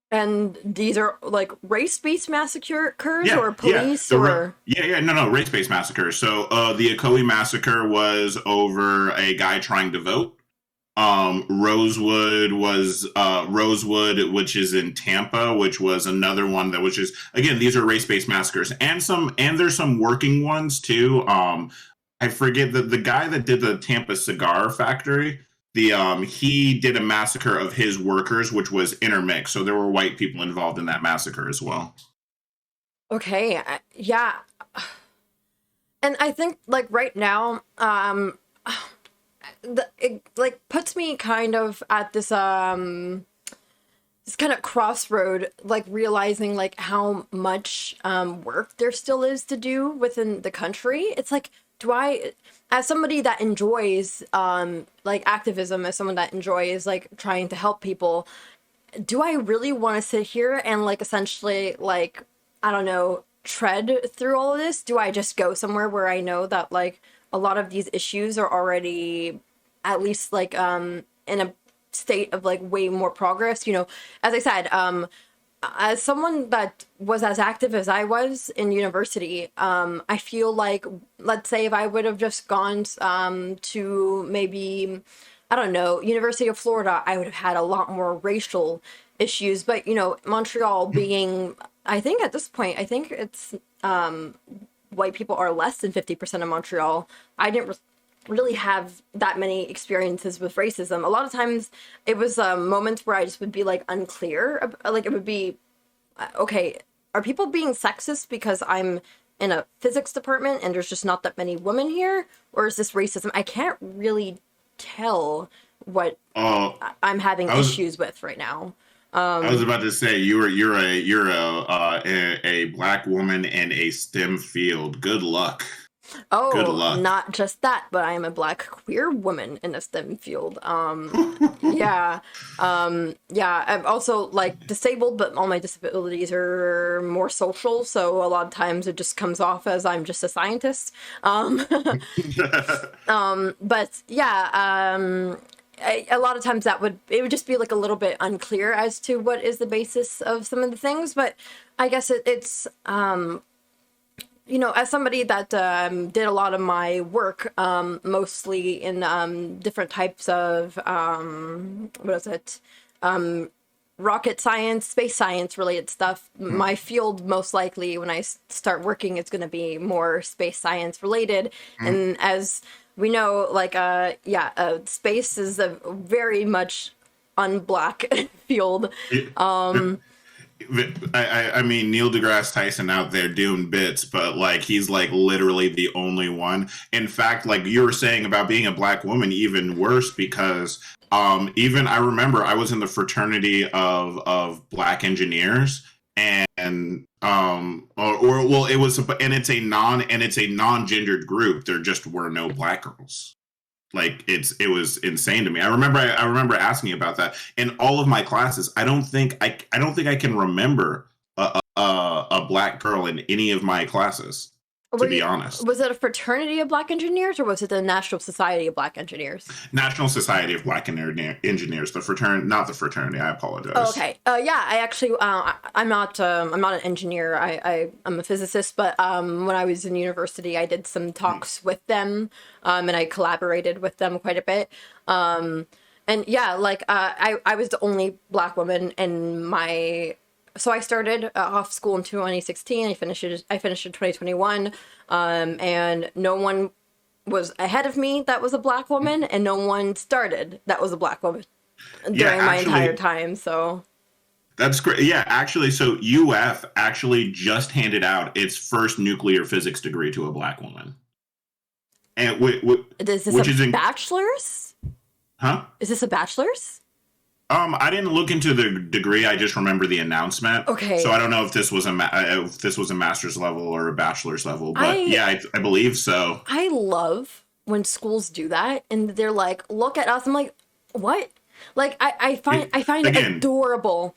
Speaker 2: And these are, like, race-based massacres
Speaker 1: Yeah,
Speaker 2: or police or...
Speaker 1: no, race-based massacres. So the Ocoee massacre was over a guy trying to vote. Rosewood was Rosewood, which is in Tampa, which was another one that was just, again, these are race-based massacres, and there's some working ones too. I forget the guy that did the Tampa cigar factory. He did a massacre of his workers, which was intermixed. So there were white people involved in that massacre as well.
Speaker 2: Okay, yeah. And I think, like, right now, it, like, puts me kind of at this kind of crossroad, like, realizing, like, how much work there still is to do within the country. It's like, as somebody that enjoys like activism, as someone that enjoys like trying to help people, do I really want to sit here and like essentially like, I don't know, tread through all of this? Do I just go somewhere where I know that like a lot of these issues are already at least like in a state of like way more progress? As I said, as someone that was as active as I was in university, I feel like, let's say if I would have just gone to maybe, I don't know, University of Florida, I would have had a lot more racial issues. But, Montreal being, I think at this point, I think it's white people are less than 50% of Montreal. I didn't really have that many experiences with racism. A lot of times it was moments where I just would be like unclear. Like it would be, okay, are people being sexist because I'm in a physics department and there's just not that many women here? Or is this racism? I can't really tell what I'm having issues with right now.
Speaker 1: I was about to say you're a black woman in a STEM field. Good luck.
Speaker 2: Oh,
Speaker 1: Good luck.
Speaker 2: not just that, but I am a black queer woman in a STEM field. Yeah. I'm also like disabled, but all my disabilities are more social, so a lot of times it just comes off as I'm just a scientist. But yeah, a lot of times it would just be like a little bit unclear as to what is the basis of some of the things, but I guess it's as somebody that did a lot of my work, mostly in different types of, rocket science, space science related stuff. My field, most likely, when I start working, it's going to be more space science related. And as we know, like, space is a very much unblack field.
Speaker 1: I mean, Neil deGrasse Tyson out there doing bits, but like he's like literally the only one. In fact, like you were saying about being a black woman, even worse because even I remember I was in the fraternity of black engineers, and it was, and it's a non-gendered group. There just were no black girls. Like it was insane to me. I remember asking about that in all of my classes. I don't think I can remember a black girl in any of my classes. to be honest.
Speaker 2: Was it a fraternity of Black engineers, or was it the National Society of Black Engineers?
Speaker 1: National Society of Black Engineers, the fraternity, not the fraternity. I apologize.
Speaker 2: Oh, okay. Yeah, I actually, I'm not an engineer. I'm a physicist, but when I was in university, I did some talks with them, and I collaborated with them quite a bit. And yeah, like I was the only Black woman in my. So I started off school in 2016. I finished in 2021, and no one was ahead of me that was a Black woman, and no one started that was a Black woman during my entire time. So
Speaker 1: that's great. Yeah, actually, so UF actually just handed out its first nuclear physics degree to a Black woman, and
Speaker 2: is this a bachelor's?
Speaker 1: Huh?
Speaker 2: Is this a bachelor's?
Speaker 1: I didn't look into the degree. I just remember the announcement.
Speaker 2: Okay.
Speaker 1: So I don't know if this was a master's level or a bachelor's level, but I believe so.
Speaker 2: I love when schools do that and they're like, "Look at us." I'm like, "What?" Like I find it adorable.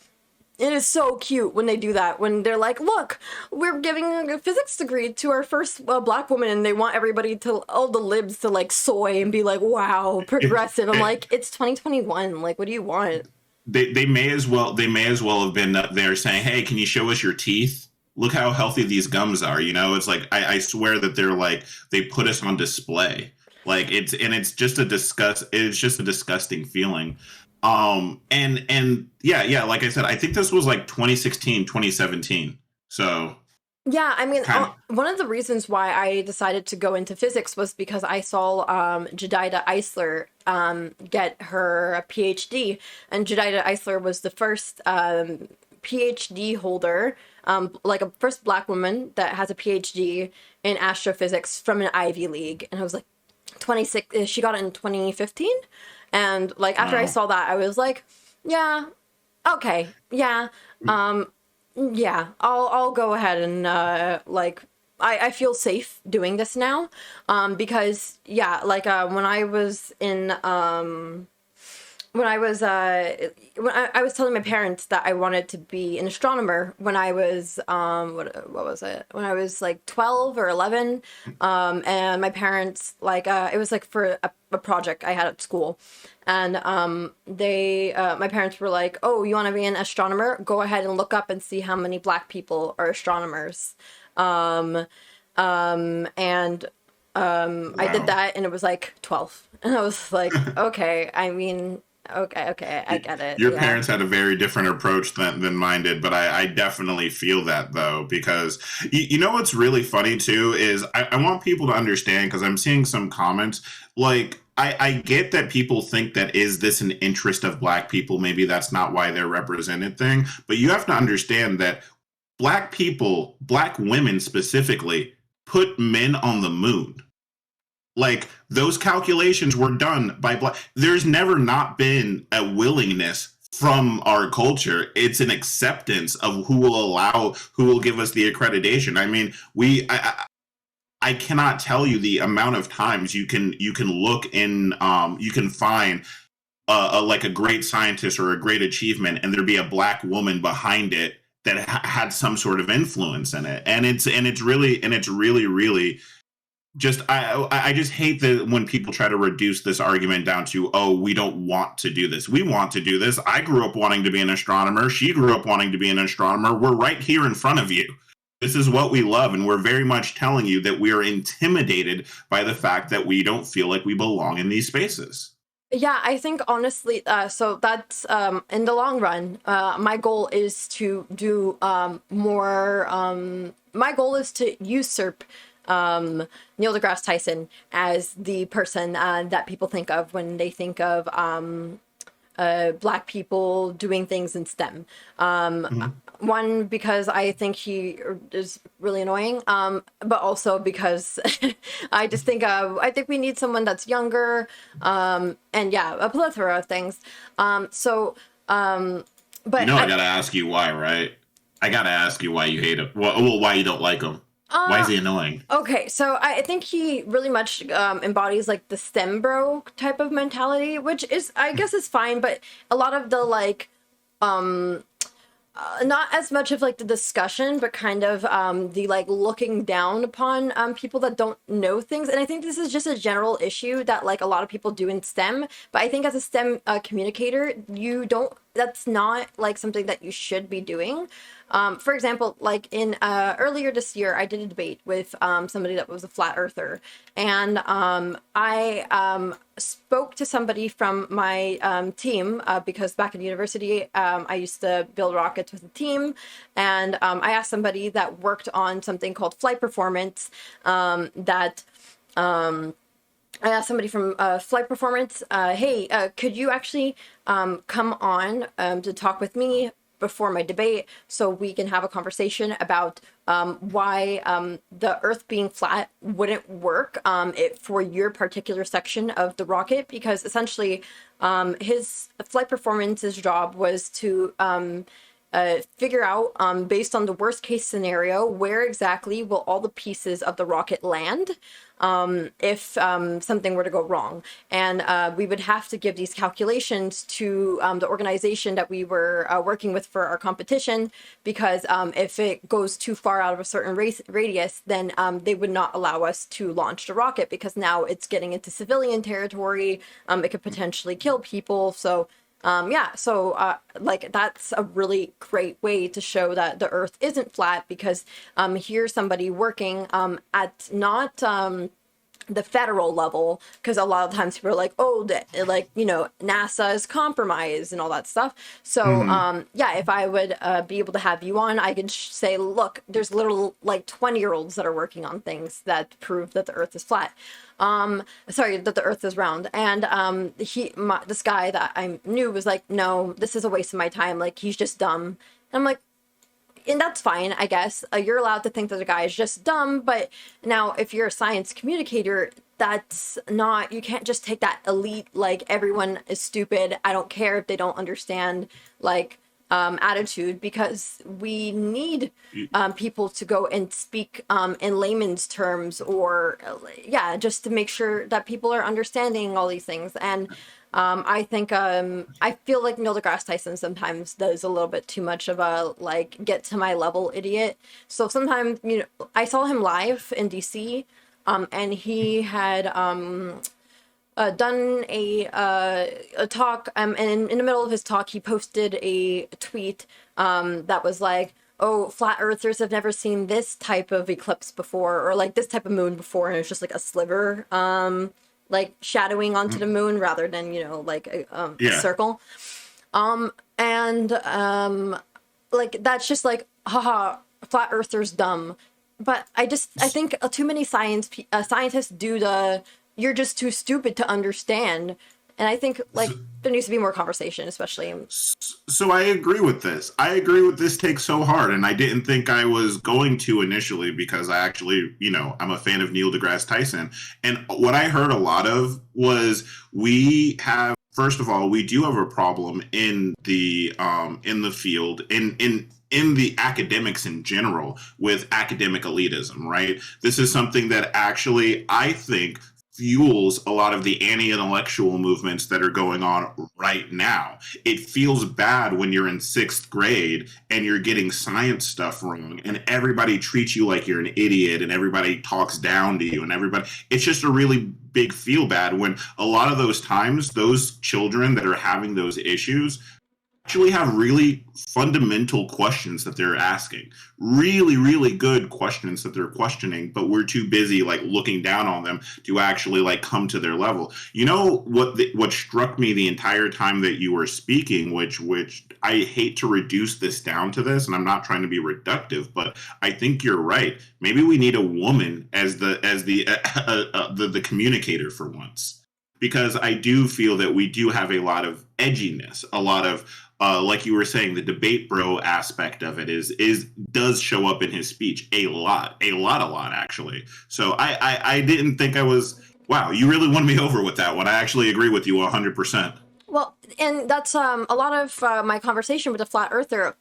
Speaker 2: It is so cute when they do that. When they're like, "Look, we're giving a physics degree to our first Black woman," and they want everybody to, all the libs to like soy and be like, "Wow, progressive." I'm like, it's 2021. Like, what do you want?
Speaker 1: They may as well have been up there saying, "Hey, can you show us your teeth? Look how healthy these gums are." You know, it's like I swear that they're like they put us on display. Like it's just a disgusting feeling. And yeah, like I said, I think this was like 2016, 2017. So
Speaker 2: yeah, I mean, one of the reasons why I decided to go into physics was because I saw Jedidah Eisler get her PhD, and Jedidah Eisler was the first PhD holder, like a first Black woman that has a PhD in astrophysics from an Ivy League, and I was like 26. She got it in 2015. And like after I saw that, I was like, yeah, okay, yeah, yeah, I'll go ahead and like I feel safe doing this now, because yeah, like when I was telling my parents that I wanted to be an astronomer when I was what was it, when I was like 12 or 11, and my parents like it was like for a project I had at school, and my parents were like, "Oh, you want to be an astronomer? Go ahead and look up and see how many Black people are astronomers." Wow. I did that, and it was like 12, and I was like, okay, I mean, okay, I get it.
Speaker 1: Your parents had a very different approach than mine did, but I definitely feel that, though, because you know what's really funny, too, is I want people to understand, because I'm seeing some comments, like, I get that people think that is this an interest of Black people, maybe that's not why they're represented thing, but you have to understand that Black people, Black women specifically, put men on the moon. Like, those calculations were done by Black. There's never not been a willingness from our culture. It's an acceptance of who will give us the accreditation. I mean, I cannot tell you the amount of times you can look in, you can find like a great scientist or a great achievement, and there'd be a Black woman behind it that had some sort of influence in it. And it's really just, I just hate that when people try to reduce this argument down to, oh, we don't want to do this. We want to do this. I grew up wanting to be an astronomer. She grew up wanting to be an astronomer. We're right here in front of you. This is what we love. And we're very much telling you that we are intimidated by the fact that we don't feel like we belong in these spaces.
Speaker 2: Yeah, I think honestly, so that's in the long run, my goal is to do more. My goal is to usurp Neil deGrasse Tyson as the person that people think of when they think of Black people doing things in STEM. One, because I think he is really annoying, but also because I think we need someone that's younger, and yeah, a plethora of things. But
Speaker 1: I gotta ask you why, right? I gotta ask you why you hate him. Well, why you don't like him? Why is he annoying?
Speaker 2: Okay, so I think he really much embodies like the STEM bro type of mentality, which is, I guess, is fine, but a lot of the like not as much of like the discussion, but kind of the like looking down upon people that don't know things. And I think this is just a general issue that like a lot of people do in STEM. But I think as a STEM communicator, you don't. That's not like something that you should be doing. For example, like in earlier this year, I did a debate with somebody that was a flat earther, and I spoke to somebody from my team because back in university, I used to build rockets with a team, and I asked somebody that worked on something called flight performance that. I asked somebody from Flight Performance, hey, could you actually come on to talk with me before my debate so we can have a conversation about why the Earth being flat wouldn't work for your particular section of the rocket? Because essentially his Flight Performance's job was to figure out, based on the worst case scenario, where exactly will all the pieces of the rocket land if something were to go wrong. And we would have to give these calculations to the organization that we were working with for our competition, because if it goes too far out of a certain radius, then they would not allow us to launch the rocket, because now it's getting into civilian territory. It could potentially kill people. So like that's a really great way to show that the Earth isn't flat, because here's somebody working at not the federal level, because a lot of times people are like, oh, like, you know, NASA is compromised and all that stuff. So if I would be able to have you on, I could say, look, there's little like 20-year-olds that are working on things that prove that the Earth is flat. That the Earth is round. And this guy that I knew was like, no, this is a waste of my time. Like, he's just dumb. And I'm like, and that's fine, I guess. You're allowed to think that the guy is just dumb, but now if you're a science communicator, that's not, you can't just take that elite, like, everyone is stupid, I don't care if they don't understand, like, attitude, because we need people to go and speak in layman's terms, or just to make sure that people are understanding all these things. And I think I feel like Neil deGrasse Tyson sometimes does a little bit too much of a like get to my level idiot. So sometimes, you know, I saw him live in DC, and he had done a talk, and in the middle of his talk, he posted a tweet that was like, oh, flat earthers have never seen this type of eclipse before, or like this type of moon before, and it's just like a sliver like shadowing onto the moon rather than, you know, like a circle. Like that's just like, haha, flat earthers dumb. But I think too many scientists do the, you're just too stupid to understand. And I think like there needs to be more conversation, especially.
Speaker 1: So I agree with this. I agree with this take so hard, and I didn't think I was going to initially, because I actually, you know, I'm a fan of Neil deGrasse Tyson. And what I heard a lot of was first of all, we do have a problem in the field, in the academics in general, with academic elitism, right? This is something that actually I think fuels a lot of the anti-intellectual movements that are going on right now. It feels bad when you're in 6th grade and you're getting science stuff wrong, and everybody treats you like you're an idiot, and everybody talks down to you, and it's just a really big feel bad when a lot of those times, those children that are having those issues actually have really fundamental questions that they're asking, really, really good questions that they're questioning, but we're too busy like looking down on them to actually like come to their level. You know what struck me the entire time that you were speaking, which I hate to reduce this down to this, and I'm not trying to be reductive, but I think you're right. Maybe we need a woman as the communicator for once, because I do feel that we do have a lot of edginess, a lot of like you were saying, the debate bro aspect of it does show up in his speech a lot actually. So I didn't think I was, wow, you really won me over with that one. I actually agree with you 100%.
Speaker 2: Well, and that's a lot of my conversation with the flat earther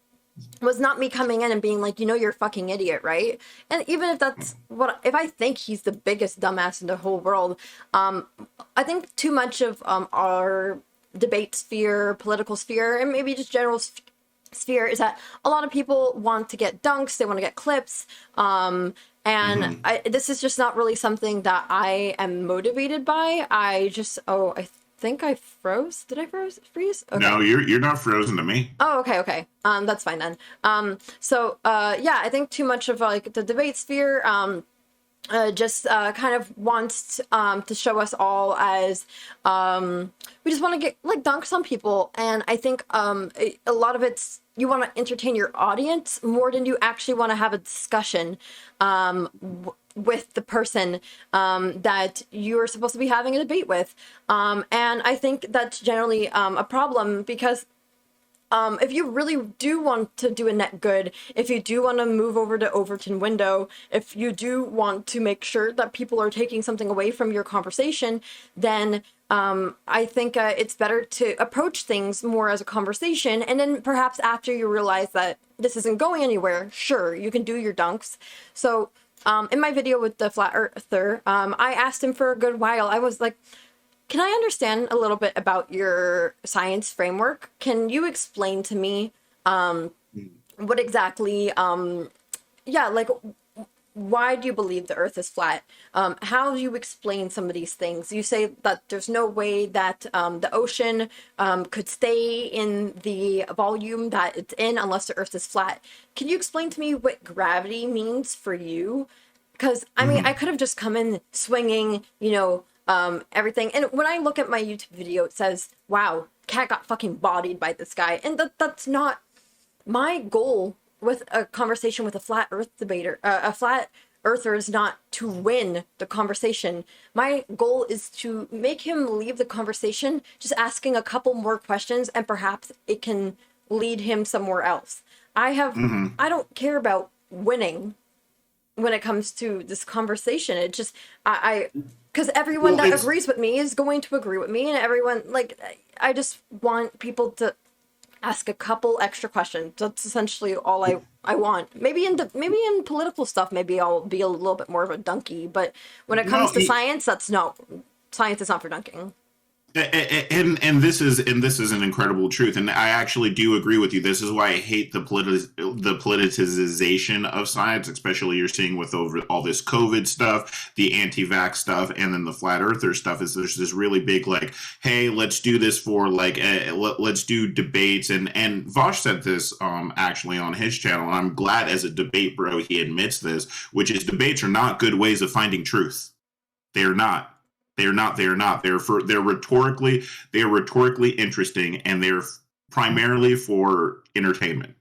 Speaker 2: was not me coming in and being like, you know, you're a fucking idiot, right? And even if that's if I think he's the biggest dumbass in the whole world, I think too much of our debate sphere, political sphere, and maybe just general sphere is that a lot of people want to get dunks, they want to get clips, and this is just not really something that I am motivated by. I think I froze. Did I freeze? Okay.
Speaker 1: No, you're not frozen to me.
Speaker 2: Oh, okay. That's fine then. Yeah, I think too much of like the debate sphere just kind of wants to show us all as we just want to get like dunks on people, and I think a lot of it's you want to entertain your audience more than you actually want to have a discussion with the person that you're supposed to be having a debate with, and I think that's generally a problem because if you really do want to do a net good, if you do want to move over to Overton window, if you do want to make sure that people are taking something away from your conversation, then I think it's better to approach things more as a conversation. And then perhaps after you realize that this isn't going anywhere, sure, you can do your dunks. So in my video with the flat earther, I asked him for a good while. I was like, can I understand a little bit about your science framework? Can you explain to me what exactly, like, why do you believe the Earth is flat? How do you explain some of these things? You say that there's no way that the ocean could stay in the volume that it's in unless the Earth is flat. Can you explain to me what gravity means for you? Because, I mean, I could have just come in swinging, everything. And when I look at my YouTube video, it says, wow, Cat got fucking bodied by this guy. And that's not my goal with a conversation with a flat earth debater. A flat earther is not to win the conversation. My goal is to make him leave the conversation just asking a couple more questions, and perhaps it can lead him somewhere else. I don't care about winning when it comes to this conversation. It just, because everyone that agrees with me is going to agree with me, and everyone, like, I just want people to ask a couple extra questions. That's essentially all I want. Maybe in political stuff, maybe I'll be a little bit more of a donkey, but when it comes to science, science is not for dunking.
Speaker 1: And this is an incredible truth, and I actually do agree with you. This is why I hate the politicization of science, especially you're seeing with over all this COVID stuff, the anti-vax stuff, and then the flat earther stuff. Is there's this really big like, hey, let's do this for like, let's do debates, and Vosh said this actually on his channel, and I'm glad as a debate bro he admits this, which is debates are not good ways of finding truth. They are not. They're rhetorically interesting, and they're primarily for entertainment.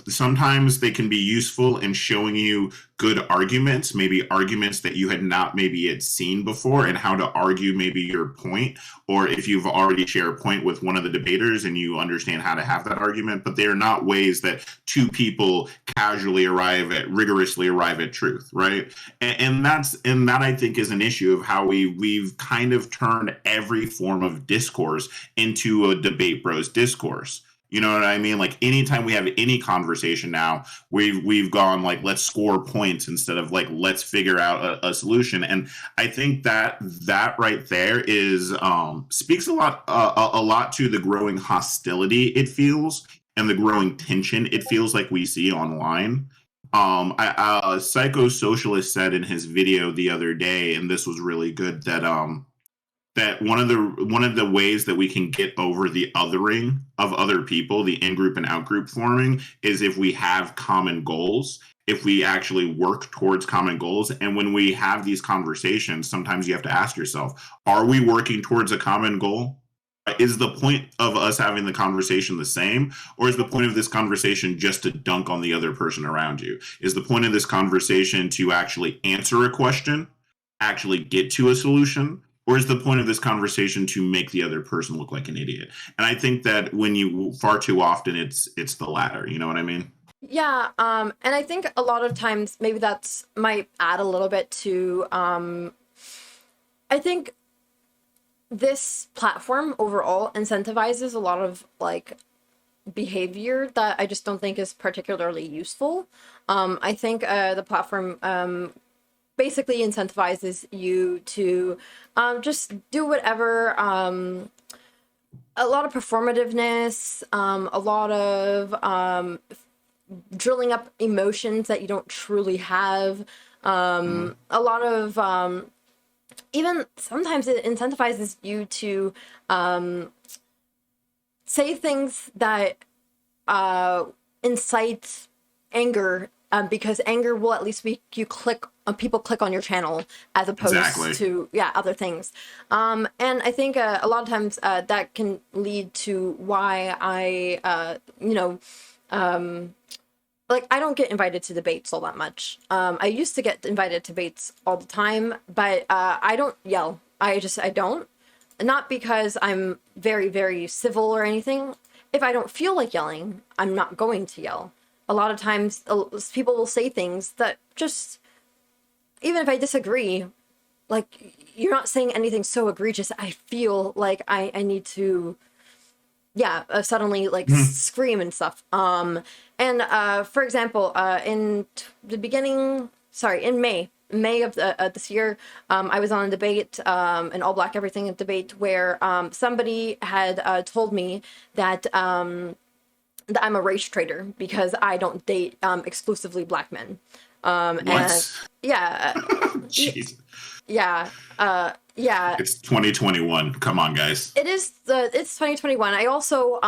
Speaker 1: Sometimes they can be useful in showing you good arguments, maybe arguments that you had not seen before, and how to argue maybe your point, or if you've already shared a point with one of the debaters and you understand how to have that argument. But they are not ways that two people casually rigorously arrive at truth, right? And that I think is an issue of how we've kind of turned every form of discourse into a debate bros discourse. You know what I mean? Like anytime we have any conversation now, we've gone like, let's score points instead of like, let's figure out a solution. And I think that right there is speaks a lot to the growing hostility it feels, and the growing tension it feels like we see online. A psycho-socialist said in his video the other day, and this was really good, that that one of the ways that we can get over the othering of other people, the in-group and out-group forming, is if we have common goals, if we actually work towards common goals. And when we have these conversations, sometimes you have to ask yourself, are we working towards a common goal? Is the point of us having the conversation the same? Or is the point of this conversation just to dunk on the other person around you? Is the point of this conversation to actually answer a question, actually get to a solution? Or is the point of this conversation to make the other person look like an idiot? And I think that far too often it's the latter. You know what I mean?
Speaker 2: Yeah, and I think a lot of times maybe that's might add a little bit to I think this platform overall incentivizes a lot of like behavior that I just don't think is particularly useful. I think the platform basically incentivizes you to just do whatever a lot of performativeness, a lot of drilling up emotions that you don't truly have, a lot of even sometimes it incentivizes you to say things that incite anger, because anger will at least make you people click on your channel as opposed to other things. And I think a lot of times that can lead to why I like I don't get invited to debates all that much. I used to get invited to debates all the time, but I don't yell. I don't. Not because I'm very, very civil or anything. If I don't feel like yelling, I'm not going to yell. A lot of times people will say things that just, even if I disagree, like, you're not saying anything so egregious, I feel like I need to suddenly like scream and stuff. And for example, in May of this year, I was on a debate, an all black everything debate, where somebody had told me that that I'm a race traitor because I don't date exclusively black men.
Speaker 1: What?
Speaker 2: And yeah,
Speaker 1: Jeez.
Speaker 2: yeah, yeah.
Speaker 1: It's 2021. Come on, guys.
Speaker 2: It's 2021. I also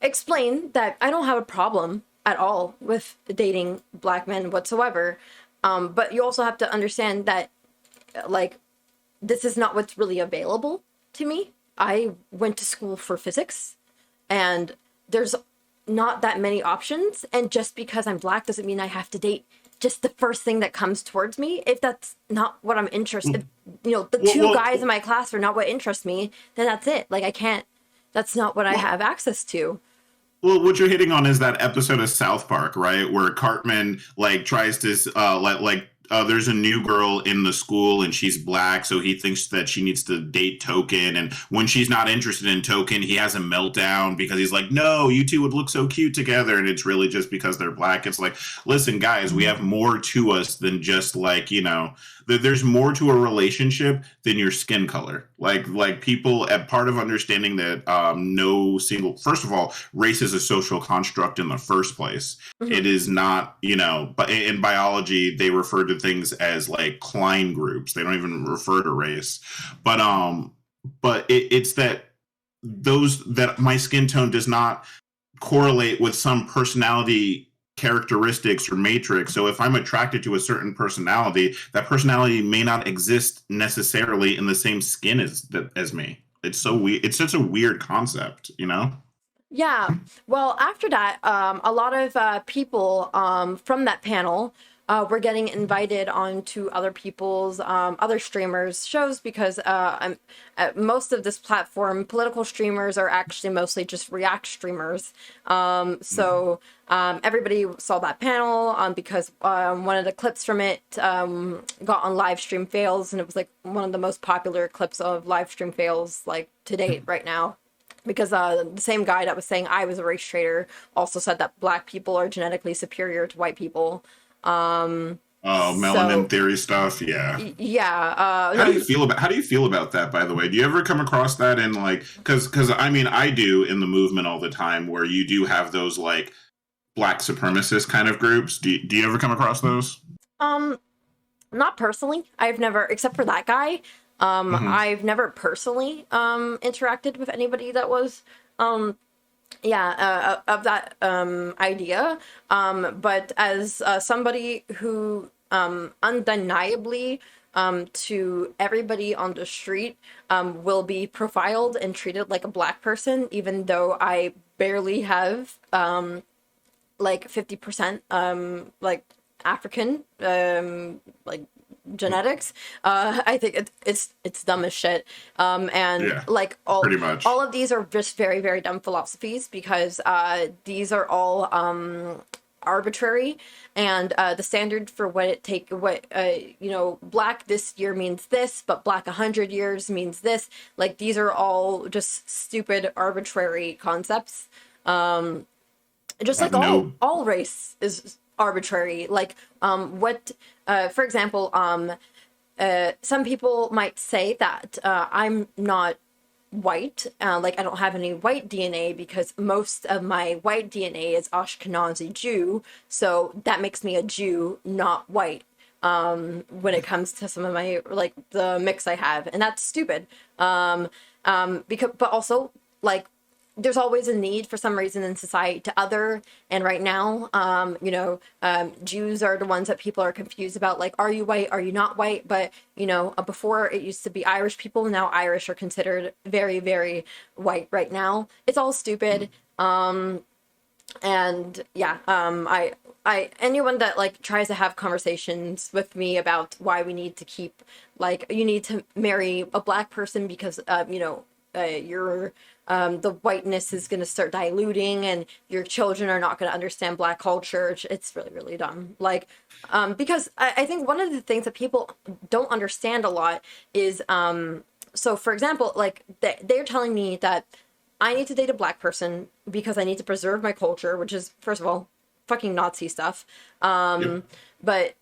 Speaker 2: explain that I don't have a problem at all with dating black men whatsoever. But you also have to understand that, like, this is not what's really available to me. I went to school for physics, and there's not that many options. And just because I'm black doesn't mean I have to date just the first thing that comes towards me. If that's not what I'm interested, the two guys in my class are not what interests me, then that's it. Like, I can't, that's not what I have access to.
Speaker 1: Well, what you're hitting on is that episode of South Park, right, where Cartman like tries to there's a new girl in the school and she's black, so he thinks that she needs to date Token, and when she's not interested in Token, he has a meltdown because he's like, no, you two would look so cute together, and it's really just because they're black. It's like, listen, guys, we have more to us than just like, there's more to a relationship than your skin color. Like people, at part of understanding that first of all, race is a social construct in the first place. Mm-hmm. It is not, but in biology, they refer to things as like Klein groups. They don't even refer to race. But it's that that my skin tone does not correlate with some personality characteristics or matrix. So if I'm attracted to a certain personality, that personality may not exist necessarily in the same skin as me. It's so weird. It's such a weird concept,
Speaker 2: Yeah. Well, after that, a lot of people from that panel were getting invited onto other people's other streamers' shows, because most of this platform, political streamers are actually mostly just React streamers. So everybody saw that panel because one of the clips from it got on live stream fails, and it was like one of the most popular clips of live stream fails like to date right now. Because the same guy that was saying I was a race traitor also said that black people are genetically superior to white people.
Speaker 1: Melanin theory stuff. Yeah.
Speaker 2: Yeah.
Speaker 1: How do you feel about that, by the way? Do you ever come across that in like, because I mean, I do in the movement all the time, where you do have those like black supremacist kind of groups. Do you ever come across those?
Speaker 2: Not personally. I've never, except for that guy. I've never personally interacted with anybody that was of that idea, but as somebody who undeniably to everybody on the street will be profiled and treated like a black person, even though I barely have like 50% like African like genetics. I think it's dumb as shit. Like
Speaker 1: pretty much
Speaker 2: all of these are just very, very dumb philosophies, because these are all arbitrary, and the standard for black this year means this, but black 100 years means this. Like, these are all just stupid arbitrary concepts. Just like all race is arbitrary. Like for example, some people might say that I'm not white. Like, I don't have any white DNA because most of my white DNA is Ashkenazi Jew. So that makes me a Jew, not white. When it comes to some of my, like, the mix I have, and that's stupid. Because, but also, like, there's always a need for some reason in society to other, and right now, Jews are the ones that people are confused about, like, are you white, are you not white? But, before it used to be Irish people, now Irish are considered very, very white right now. It's all stupid. And yeah, I anyone that like tries to have conversations with me about why we need to keep, like, you need to marry a black person because your the whiteness is going to start diluting and your children are not going to understand black culture. It's really, really dumb. Like, because I think one of the things that people don't understand a lot is, so for example, like they're telling me that I need to date a black person because I need to preserve my culture, which is, first of all, fucking Nazi stuff.
Speaker 1: Yep.
Speaker 2: But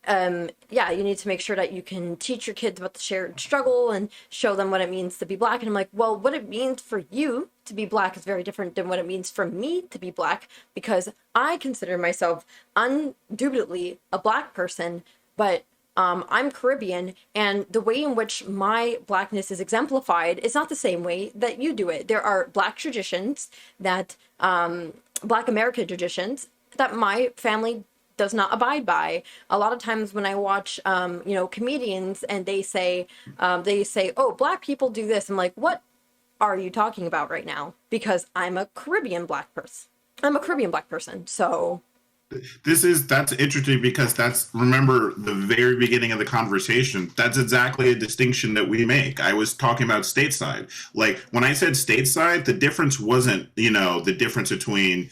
Speaker 2: yeah, you need to make sure that you can teach your kids about the shared struggle and show them what it means to be black. And I'm like, well, what it means for you to be black is very different than what it means for me to be black, because I consider myself undoubtedly a black person, but I'm Caribbean, and the way in which my blackness is exemplified is not the same way that you do it. There are black traditions that, black American traditions that my family does not abide by. A lot of times when I watch, comedians and they say, oh, black people do this. I'm like, what are you talking about right now? Because I'm a Caribbean black person. I'm a Caribbean black person, so...
Speaker 1: That's interesting because remember the very beginning of the conversation, that's exactly a distinction that we make. I was talking about stateside. Like when I said stateside, the difference wasn't, the difference between,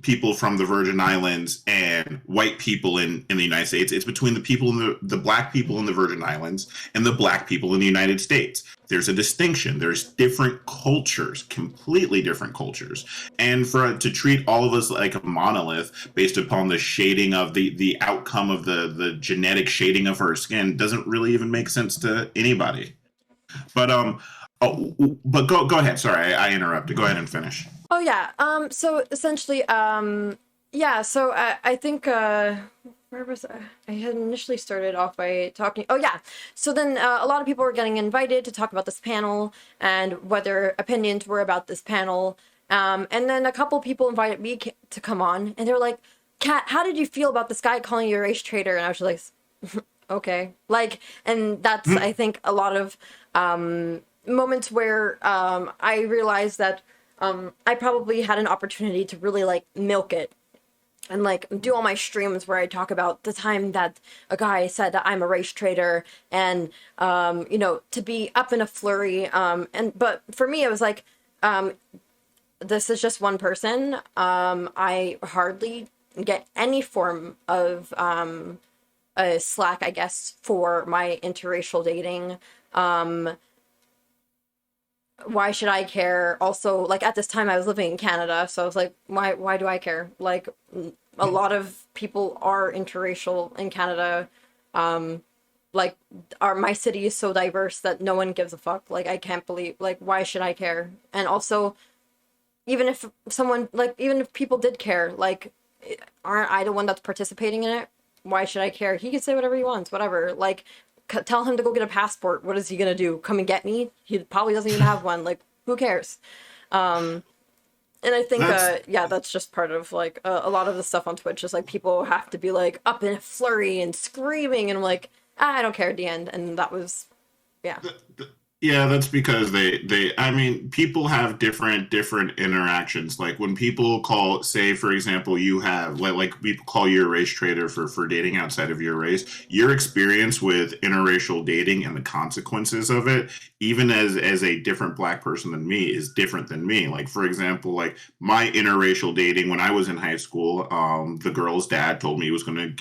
Speaker 1: people from the Virgin Islands and white people in the United States. It's between the people in the black people in the Virgin Islands and the black people in the United States. There's a distinction. There's different cultures, completely different cultures. And to treat all of us like a monolith based upon the shading of the outcome of the genetic shading of our skin doesn't really even make sense to anybody. But but go ahead. Sorry, I interrupted. Go ahead and finish.
Speaker 2: Oh yeah. So essentially, yeah. So I think where was I? I had initially started off by talking. Oh yeah. So then a lot of people were getting invited to talk about this panel and what their opinions were about this panel. And then a couple people invited me to come on, and they were like, "Kat, how did you feel about this guy calling you a race traitor?" And I was just like, "Okay." Like, and that's I think a lot of moments where I realized that. I probably had an opportunity to really like milk it and like do all my streams where I talk about the time that a guy said that I'm a race traitor and, to be up in a flurry. But for me, it was like, this is just one person. I hardly get any form of a slack, I guess, for my interracial dating. Why should I care? Also, like at this time I was living in Canada, so I was like, why do I care? Like a lot of people are interracial in Canada. Like my city is so diverse that no one gives a fuck. Like I can't believe, like, why should I care? And also, even if people did care, like, aren't I the one that's participating in it? Why should I care? He can say whatever he wants, whatever. Like, tell him to go get a passport. What is he gonna do? Come and get me? He probably doesn't even have one. Like, who cares? And I think, that's just part of like a lot of the stuff on Twitch is like people have to be like up in a flurry and screaming, and I'm like, I don't care at the end. And that was, yeah.
Speaker 1: Yeah, that's because people have different interactions. Like when people say, for example, you have like people call you a race traitor for dating outside of your race. Your experience with interracial dating and the consequences of it, even as a different black person than me, is different than me. Like for example, like my interracial dating when I was in high school, the girl's dad told me he was gonna,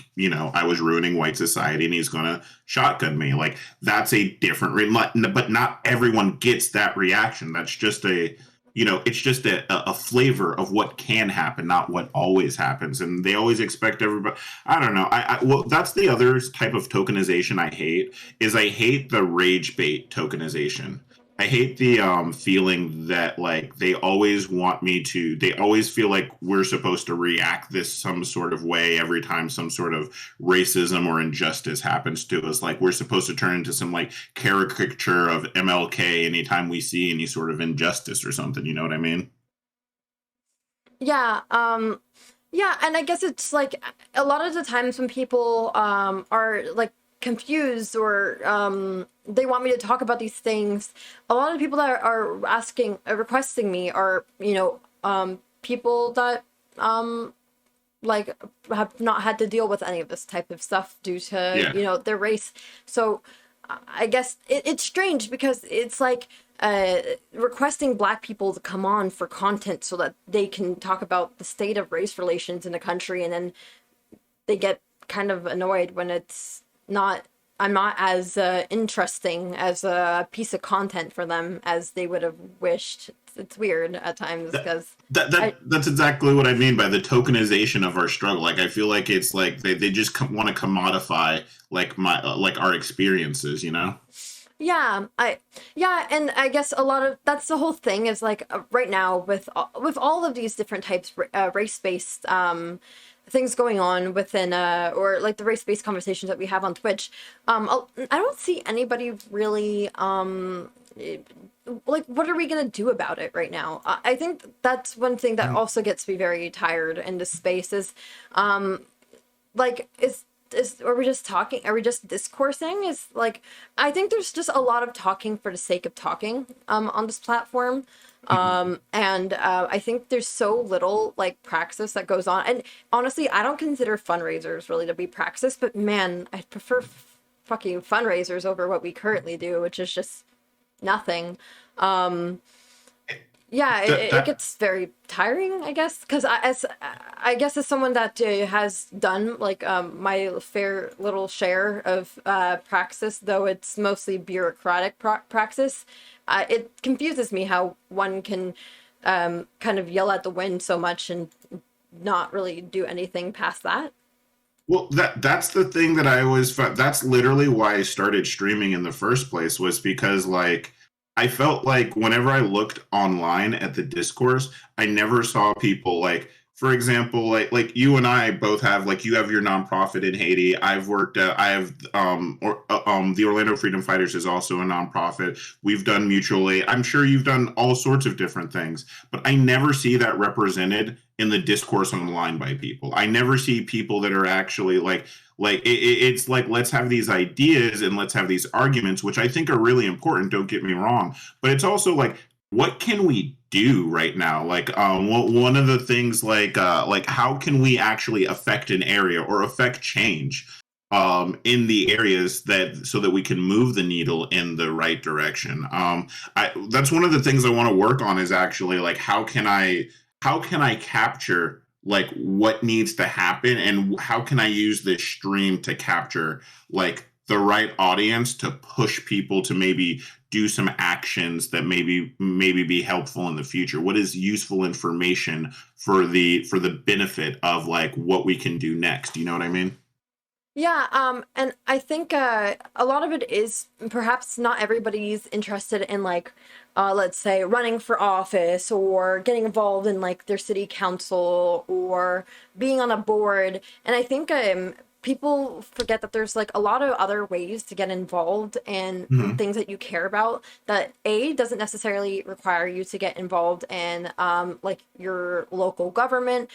Speaker 1: I was ruining white society and he's gonna shotgun me. Like that's a different, but not everyone gets that reaction. That's just it's just a flavor of what can happen, not what always happens. And they always expect everybody. I don't know. Well, that's the other type of tokenization I hate the rage bait tokenization. I hate the feeling that like they always want me to. They always feel like we're supposed to react this some sort of way every time some sort of racism or injustice happens to us. Like we're supposed to turn into some like caricature of MLK anytime we see any sort of injustice or something. You know what I mean?
Speaker 2: Yeah, yeah, and I guess it's like a lot of the times when people are like confused or they want me to talk about these things, a lot of people that are asking, requesting me are, people that like have not had to deal with any of this type of stuff due to,
Speaker 1: Yeah.
Speaker 2: their race. So I guess it's strange because it's like requesting Black people to come on for content so that they can talk about the state of race relations in the country, and then they get kind of annoyed when it's not. I'm not as interesting as a piece of content for them as they would have wished. It's weird at times
Speaker 1: That,
Speaker 2: because
Speaker 1: that's exactly what I mean by the tokenization of our struggle. Like I feel like it's like they just want to commodify like like our experiences, you know?
Speaker 2: yeah, and I guess a lot of that's the whole thing is like right now with all of these different types race-based things going on within or like the race-based conversations that we have on Twitch. I don't see anybody really like what are we gonna do about it right now? I think that's one thing that also gets me very tired in this space is like is are we just talking, are we just discoursing? Is like I think there's just a lot of talking for the sake of talking on this platform, and I think there's so little like praxis that goes on, and honestly I don't consider fundraisers really to be praxis, but man, I prefer fucking fundraisers over what we currently do, which is just nothing. Yeah, it
Speaker 1: That
Speaker 2: gets very tiring, I guess, because I guess as someone that has done like my fair little share of praxis, though it's mostly bureaucratic praxis, it confuses me how one can kind of yell at the wind so much and not really do anything past that.
Speaker 1: Well, that's the thing that I always found. That's literally why I started streaming in the first place, was because like I felt like whenever I looked online at the discourse, I never saw people like, for example, like you and I both have like you have your nonprofit in Haiti. I've worked. I have the Orlando Freedom Fighters is also a nonprofit. We've done mutual aid. I'm sure you've done all sorts of different things, but I never see that represented in the discourse online by people. I never see people that are actually it's like let's have these ideas and let's have these arguments, which I think are really important. Don't get me wrong, but it's also like what can we do right now? Like one of the things like how can we actually affect an area or affect change in the areas that so that we can move the needle in the right direction. That's one of the things I want to work on is actually like how can I capture like what needs to happen and how can I use this stream to capture like the right audience to push people to maybe do some actions that maybe be helpful in the future. What is useful information for the benefit of like what we can do next? You know what I mean?
Speaker 2: Yeah, and I think a lot of it is perhaps not everybody's interested in like, let's say, running for office or getting involved in like their city council or being on a board. And I think people forget that there's like a lot of other ways to get involved and
Speaker 1: Mm-hmm.
Speaker 2: things that you care about that A doesn't necessarily require you to get involved in like your local government.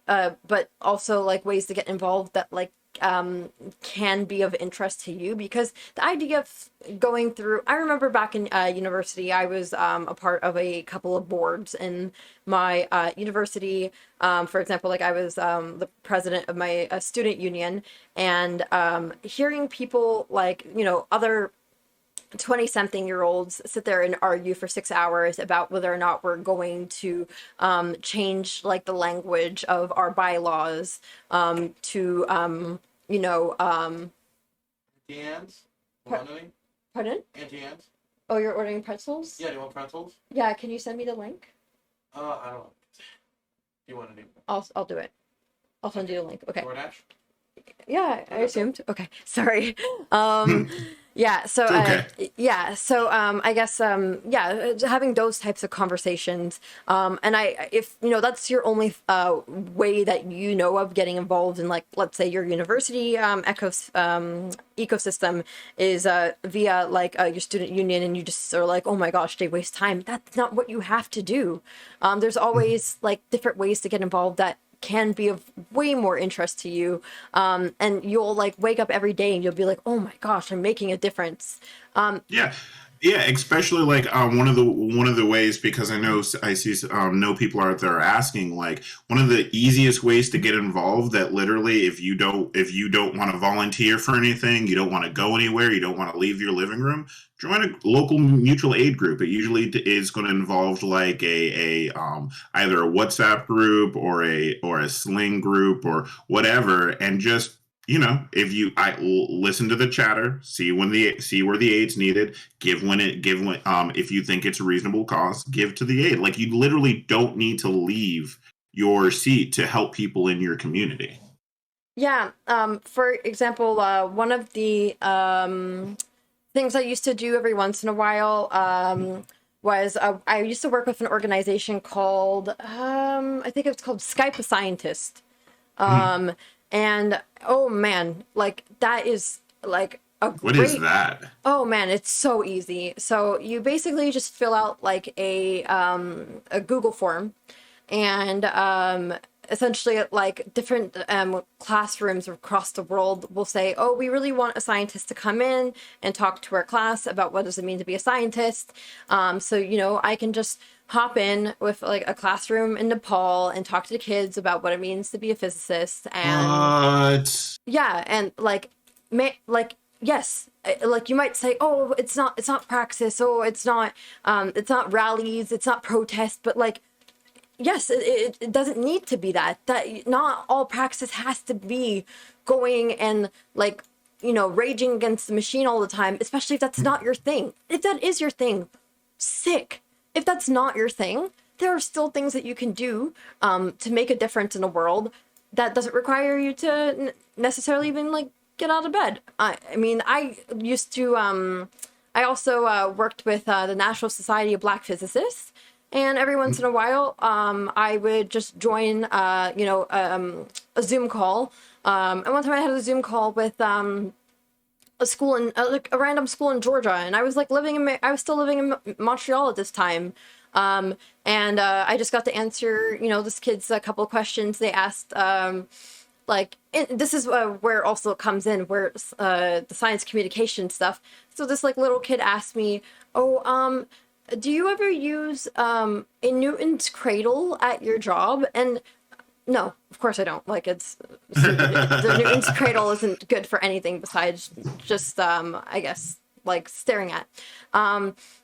Speaker 2: But also like ways to get involved that like can be of interest to you, because the idea of going through, I remember back in university I was a part of a couple of boards in my university. For example, like I was the president of my student union, and hearing people like other 20-something-year-olds sit there and argue for 6 hours about whether or not we're going to change like the language of our bylaws to you know
Speaker 3: Anti-Anne's?
Speaker 2: par- pardon?
Speaker 3: Anti-Anne's?
Speaker 2: Oh, you're ordering pretzels?
Speaker 3: Yeah, do you want pretzels?
Speaker 2: Yeah, can you send me the link?
Speaker 3: I don't. Do you want to do
Speaker 2: I'll do it. I'll send you the link. Okay.
Speaker 3: DoorDash?
Speaker 2: Yeah, I assumed. Okay, sorry. Um, yeah, so
Speaker 1: It's okay.
Speaker 2: I guess having those types of conversations, and if that's your only way that you know of getting involved in, like, let's say your university ecosystem is via like your student union, and you just are like, oh my gosh, they waste time. That's not what you have to do. There's always like different ways to get involved that can be of way more interest to you, and you'll like wake up every day and you'll be like, oh my gosh, I'm making a difference.
Speaker 1: Yeah. Yeah, especially like one of the ways, because I see know people out there asking, like, one of the easiest ways to get involved, that literally if you don't want to volunteer for anything, you don't want to go anywhere, you don't want to leave your living room, join a local mutual aid group. It usually is going to involve like a either a WhatsApp group or a Sling group or whatever, and just, if you listen to the chatter, see where the aid's needed, give when if you think it's a reasonable cause, give to the aid. Like, you literally don't need to leave your seat to help people in your community.
Speaker 2: Yeah. For example, one of the things I used to do every once in a while was I used to work with an organization called I think it's called Skype a Scientist.
Speaker 1: Mhm.
Speaker 2: And oh man, like that is like a
Speaker 1: What is
Speaker 2: great.
Speaker 1: that?
Speaker 2: Oh man, it's so easy. So you basically just fill out like a Google form, and essentially like different classrooms across the world will say, oh, we really want a scientist to come in and talk to our class about what does it mean to be a scientist. So I can just hop in with like a classroom in Nepal and talk to the kids about what it means to be a physicist. And
Speaker 1: What?
Speaker 2: yeah, and like like yes, like you might say, oh, it's not Praxis, oh, it's not rallies, it's not protest, but like yes, it doesn't need to be that not all Praxis has to be going and like raging against the machine all the time, especially if that's not your thing. If that is your thing, sick. If that's not your thing, there are still things that you can do to make a difference in the world that doesn't require you to necessarily even like get out of bed. I mean, I used to I also worked with the National Society of Black Physicists, and every once in a while I would just join a Zoom call. And one time I had a Zoom call with a school in like a random school in Georgia, and I was like I was still living in Montreal at this time. And I just got to answer this kid's a couple of questions they asked. This is where also it comes in, where the science communication stuff. So this like little kid asked me, oh, do you ever use a Newton's cradle at your job? And no, of course I don't. Like, the Newton's cradle isn't good for anything besides just I guess like staring at.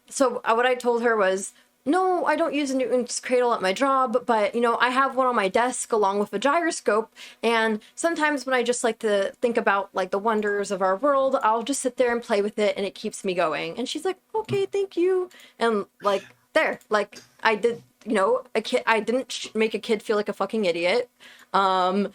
Speaker 2: So what I told her was, no, I don't use a Newton's cradle at my job, but I have one on my desk along with a gyroscope, and sometimes when I just like to think about like the wonders of our world, I'll just sit there and play with it, and it keeps me going. And she's like, okay, thank you. And like there, like I did, a kid, I didn't make a kid feel like a fucking idiot. And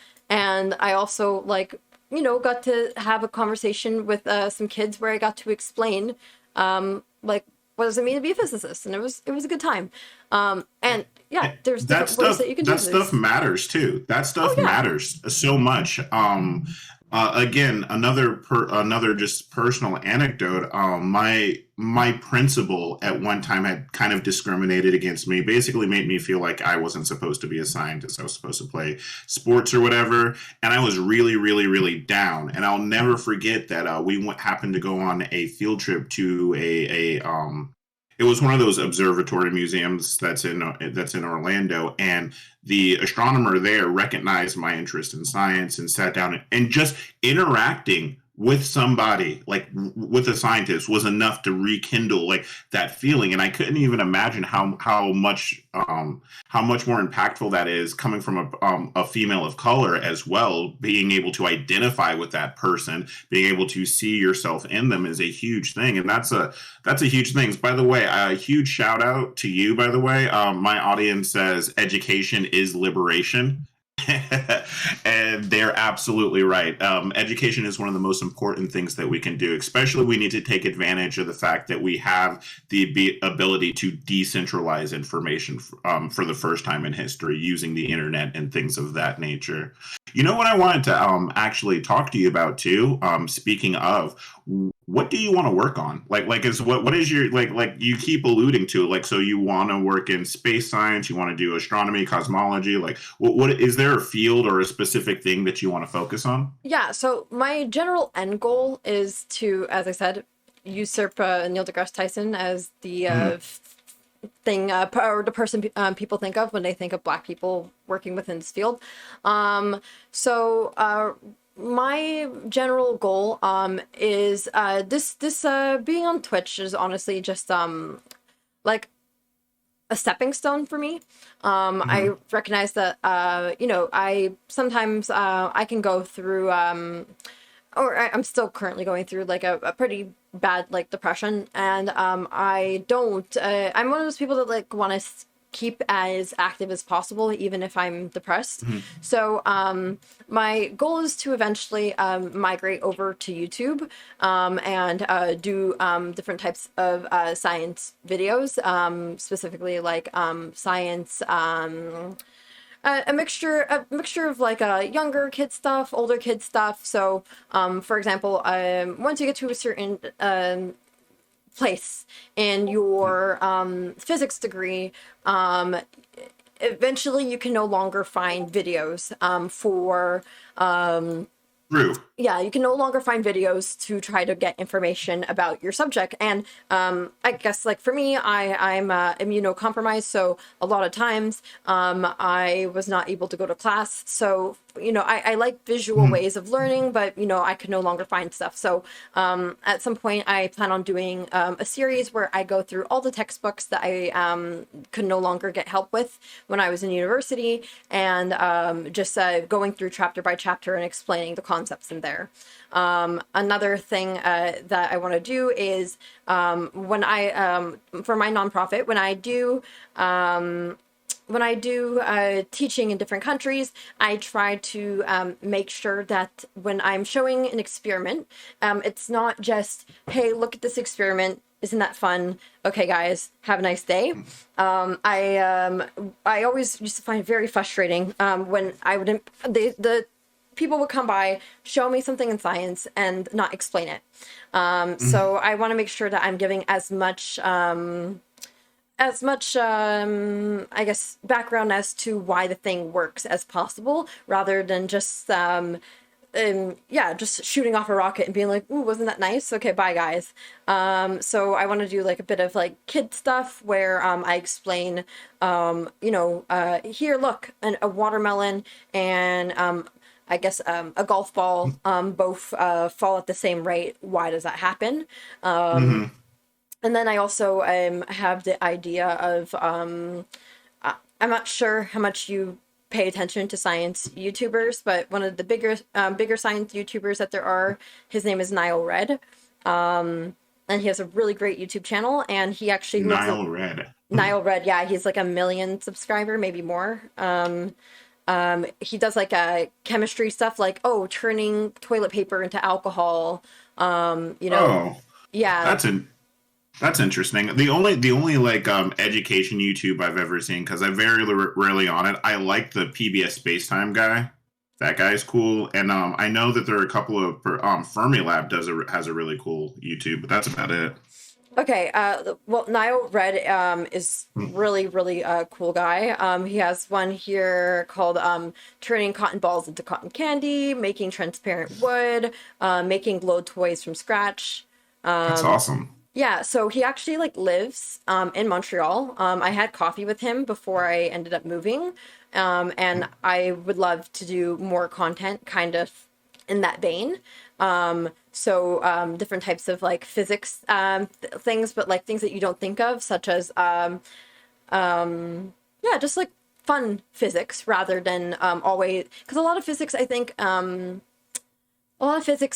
Speaker 2: I also like got to have a conversation with some kids where I got to explain like what does it mean to be a physicist, and it was a good time. And yeah, there's
Speaker 1: That
Speaker 2: different ways
Speaker 1: stuff
Speaker 2: that you can do
Speaker 1: that
Speaker 2: this.
Speaker 1: stuff matters too. That
Speaker 2: Oh
Speaker 1: stuff
Speaker 2: yeah.
Speaker 1: matters so much. Again, another just personal anecdote. My principal at one time had kind of discriminated against me, basically made me feel like I wasn't supposed to be a scientist. I was supposed to play sports or whatever, and I was really, really, really down. And I'll never forget that happened to go on a field trip to a it was one of those observatory museums that's in Orlando, and the astronomer there recognized my interest in science and sat down, and just interacting with somebody, like with a scientist, was enough to rekindle like that feeling. And I couldn't even imagine how much more impactful that is, coming from a female of color as well. Being able to identify with that person, being able to see yourself in them, is a huge thing. And that's a huge thing. By the way, a huge shout out to you, by the way. My audience says education is liberation. And they're absolutely right. Education is one of the most important things that we can do, especially we need to take advantage of the fact that we have the ability to decentralize information for the first time in history using the internet and things of that nature. You know what I wanted to actually talk to you about too? Speaking of, what do you want to work on? Like is what is your like you keep alluding to, like, so you want to work in space science, you want to do astronomy, cosmology, like what is there a field or a specific thing that you want to focus on?
Speaker 2: Yeah, so my general end goal is to, as I said, usurp Neil deGrasse Tyson as the
Speaker 1: Mhm.
Speaker 2: thing or the person people think of when they think of Black people working within this field. So my general goal is this being on Twitch is honestly just like a stepping stone for me. I
Speaker 1: Mhm.
Speaker 2: recognize that I sometimes I can go through I'm still currently going through like a pretty bad like depression, and I don't I'm one of those people that like want to keep as active as possible even if I'm depressed.
Speaker 1: Mhm.
Speaker 2: So my goal is to eventually migrate over to YouTube and do different types of science videos, specifically like science a mixture of like younger kid stuff, older kid stuff. So for example, once you get to a certain place in your physics degree, eventually you can no longer find videos for
Speaker 1: True.
Speaker 2: yeah, you can no longer find videos to try to get information about your subject. And I guess like for me, I'm immunocompromised, so a lot of times I was not able to go to class. So I like visual
Speaker 1: Mhm.
Speaker 2: ways of learning, but I could no longer find stuff. So at some point, I plan on doing a series where I go through all the textbooks that I could no longer get help with when I was in university, and just going through chapter by chapter and explaining the concepts in there. Another thing that I want to do is when I for my nonprofit, when I do teaching in different countries, I try to make sure that when I'm showing an experiment, it's not just, hey, look at this experiment. Isn't that fun? Okay, guys, have a nice day. I always used to find it very frustrating when I would the people would come by, show me something in science, and not explain it.
Speaker 1: Mhm.
Speaker 2: So I want to make sure that I'm giving as much I guess background as to why the thing works as possible, rather than just yeah, just shooting off a rocket and being like, ooh, wasn't that nice? Okay, bye guys. So I want to do like a bit of like kid stuff where I explain here, look, a watermelon and I guess a golf ball both fall at the same rate. Why does that happen?
Speaker 1: Mhm.
Speaker 2: And then I also have the idea of I'm not sure how much you pay attention to science YouTubers, but one of the bigger science YouTubers that there are, his name is Niall Red, and he has a really great YouTube channel. And he actually lives
Speaker 1: Nile Red.
Speaker 2: Niall Red, yeah, he's like 1 million subscriber, maybe more. He does like chemistry stuff, like turning toilet paper into alcohol.
Speaker 1: Oh,
Speaker 2: Yeah.
Speaker 1: that's an that's interesting. The only like education YouTube I've ever seen, because I very rarely on it. I like the PBS Spacetime guy. That guy's cool, and I know that there are a couple of Fermilab has a really cool YouTube, but that's about it.
Speaker 2: Okay, well, Niall Red is really, really cool guy. He has one here called turning cotton balls into cotton candy, making transparent wood, making glow toys from scratch.
Speaker 1: That's awesome.
Speaker 2: Yeah, so he actually like lives in Montreal. I had coffee with him before I ended up moving, and I would love to do more content kind of in that vein. So different types of like physics things, but like things that you don't think of, such as yeah, just like fun physics rather than always, because a lot of physics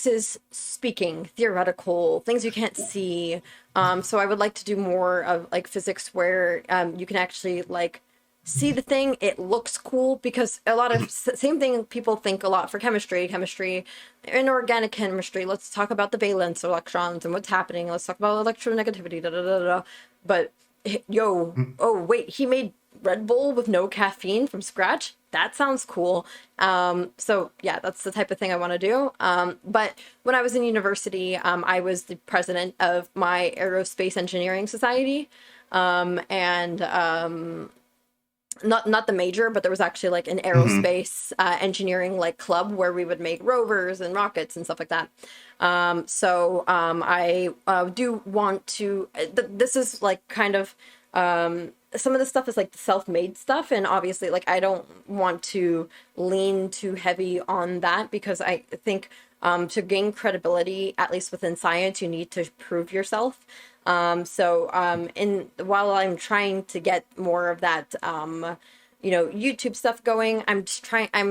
Speaker 2: is speaking, theoretical, things you can't see. So I would like to do more of like physics where you can actually like see the thing, it looks cool, because a lot of same thing people think a lot for chemistry, inorganic chemistry. Let's talk about the valence electrons and what's happening. Let's talk about electronegativity, da da da da. But yo, oh wait, he made Red Bull with no caffeine from scratch. That sounds cool. So yeah, that's the type of thing I want to do. But when I was in university, I was the president of my aerospace engineering society. And not the major, but there was actually like an aerospace engineering like club where we would make rovers and rockets and stuff like that. So I do want to, this is like kind of, some of the stuff is like the self-made stuff, and obviously like I don't want to lean too heavy on that, because I think to gain credibility, at least within science, you need to prove yourself. While I'm trying to get more of that, YouTube stuff going, I'm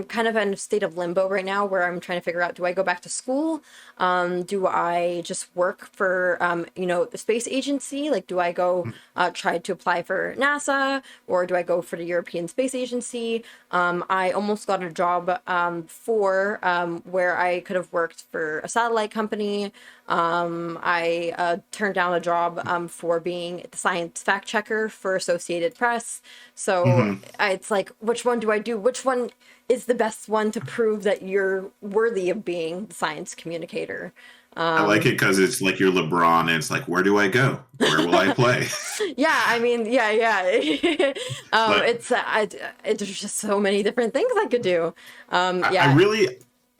Speaker 2: kind of in a state of limbo right now, where I'm trying to figure out, do I go back to school? Do I just work for, the space agency? Like, do I go try to apply for NASA, or do I go for the European Space Agency? I almost got a job where I could have worked for a satellite company. I turned down a job for being the science fact checker for Associated Press. So it's like, which one do I do? Which one is the best one to prove that you're worthy of being the science communicator?
Speaker 1: I like it because it's like you're LeBron, and it's like, where do I go? Where will I play?
Speaker 2: Yeah, I mean, yeah. There's just so many different things I could do. Yeah.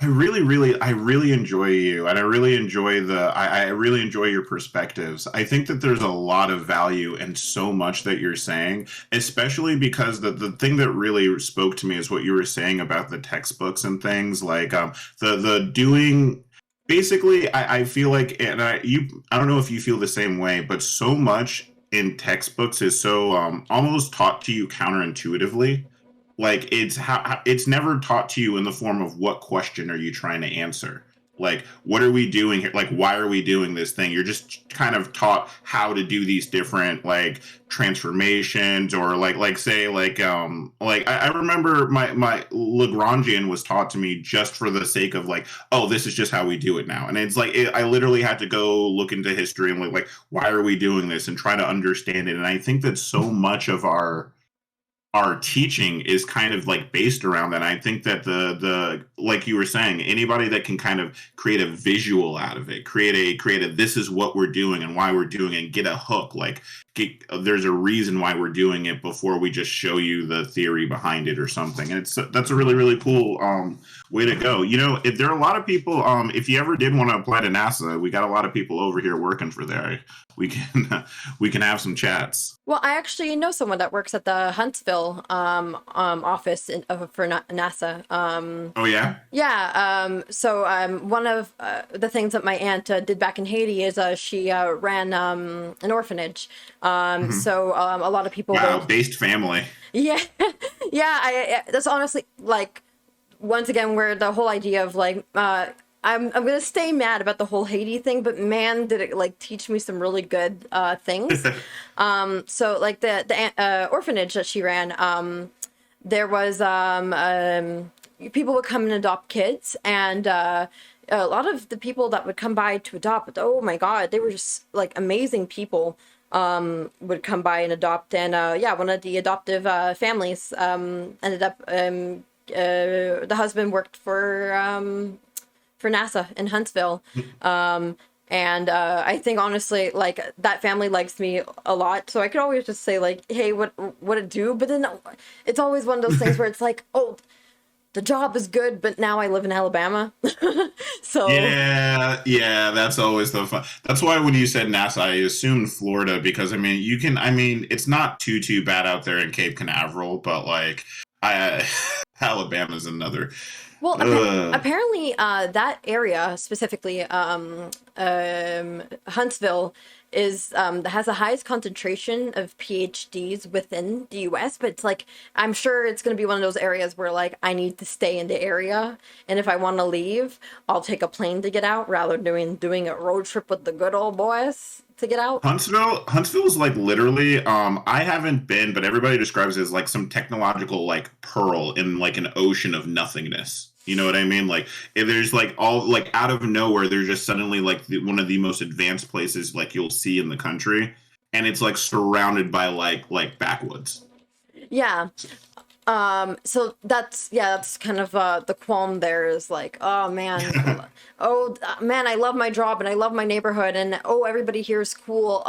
Speaker 1: I really enjoy you, and I really enjoy I really enjoy your perspectives. I think that there's a lot of value in so much that you're saying, especially because the thing that really spoke to me is what you were saying about the textbooks and things like the doing. Basically, I feel like, and I don't know if you feel the same way, but so much in textbooks is so almost taught to you counterintuitively. Like it's never taught to you in the form of what question are you trying to answer? Like, what are we doing here? Like, why are we doing this thing? You're just kind of taught how to do these different like transformations, or I remember my Lagrangian was taught to me just for the sake of like, oh, this is just how we do it now. And it's like I literally had to go look into history and like why are we doing this, and try to understand it. And I think that so much of our teaching is kind of like based around that. I think that the like you were saying, anybody that can kind of create a visual out of it, create a this is what we're doing and why we're doing it, and get a hook, like there's a reason why we're doing it before we just show you the theory behind it or something. And that's a really, really cool way to go. If there are a lot of people, if you ever did want to apply to NASA, we got a lot of people over here working for there. We can have some chats.
Speaker 2: Well, I actually know someone that works at the Huntsville office for NASA.
Speaker 1: Oh yeah.
Speaker 2: Yeah. So one of the things that my aunt did back in Haiti is she ran an orphanage. So a lot of people.
Speaker 1: Wow, based family.
Speaker 2: Yeah, yeah. That's honestly like, once again, where the whole idea of like. I'm gonna stay mad about the whole Haiti thing, but man, did it like teach me some really good things. So like the orphanage that she ran, there was people would come and adopt kids, and a lot of the people that would come by to adopt, oh my God, they were just like amazing people. Would come by and adopt, and one of the adoptive families ended up the husband worked for NASA in Huntsville. And I think honestly, like, that family likes me a lot, so I could always just say like, hey, what it do? But then it's always one of those things where it's like, oh, the job is good, but now I live in Alabama. So
Speaker 1: yeah, that's always the fun. That's why when you said NASA, I assumed Florida, because I mean it's not too bad out there in Cape Canaveral, but like Alabama's another.
Speaker 2: Well, apparently that area, specifically Huntsville, is has the highest concentration of PhDs within the US, but it's like I'm sure it's going to be one of those areas where like I need to stay in the area, and if I want to leave, I'll take a plane to get out rather than doing a road trip with the good old boys to get out.
Speaker 1: Huntsville is like literally, I haven't been, but everybody describes it as like some technological like pearl in like an ocean of nothingness. You know what I mean? Like if there's like all like out of nowhere, there's just suddenly like one of the most advanced places like you'll see in the country, and it's like surrounded by like backwoods.
Speaker 2: Yeah. So that's kind of the qualm there is like, oh man, oh man, I love my job and I love my neighborhood and oh everybody here is cool.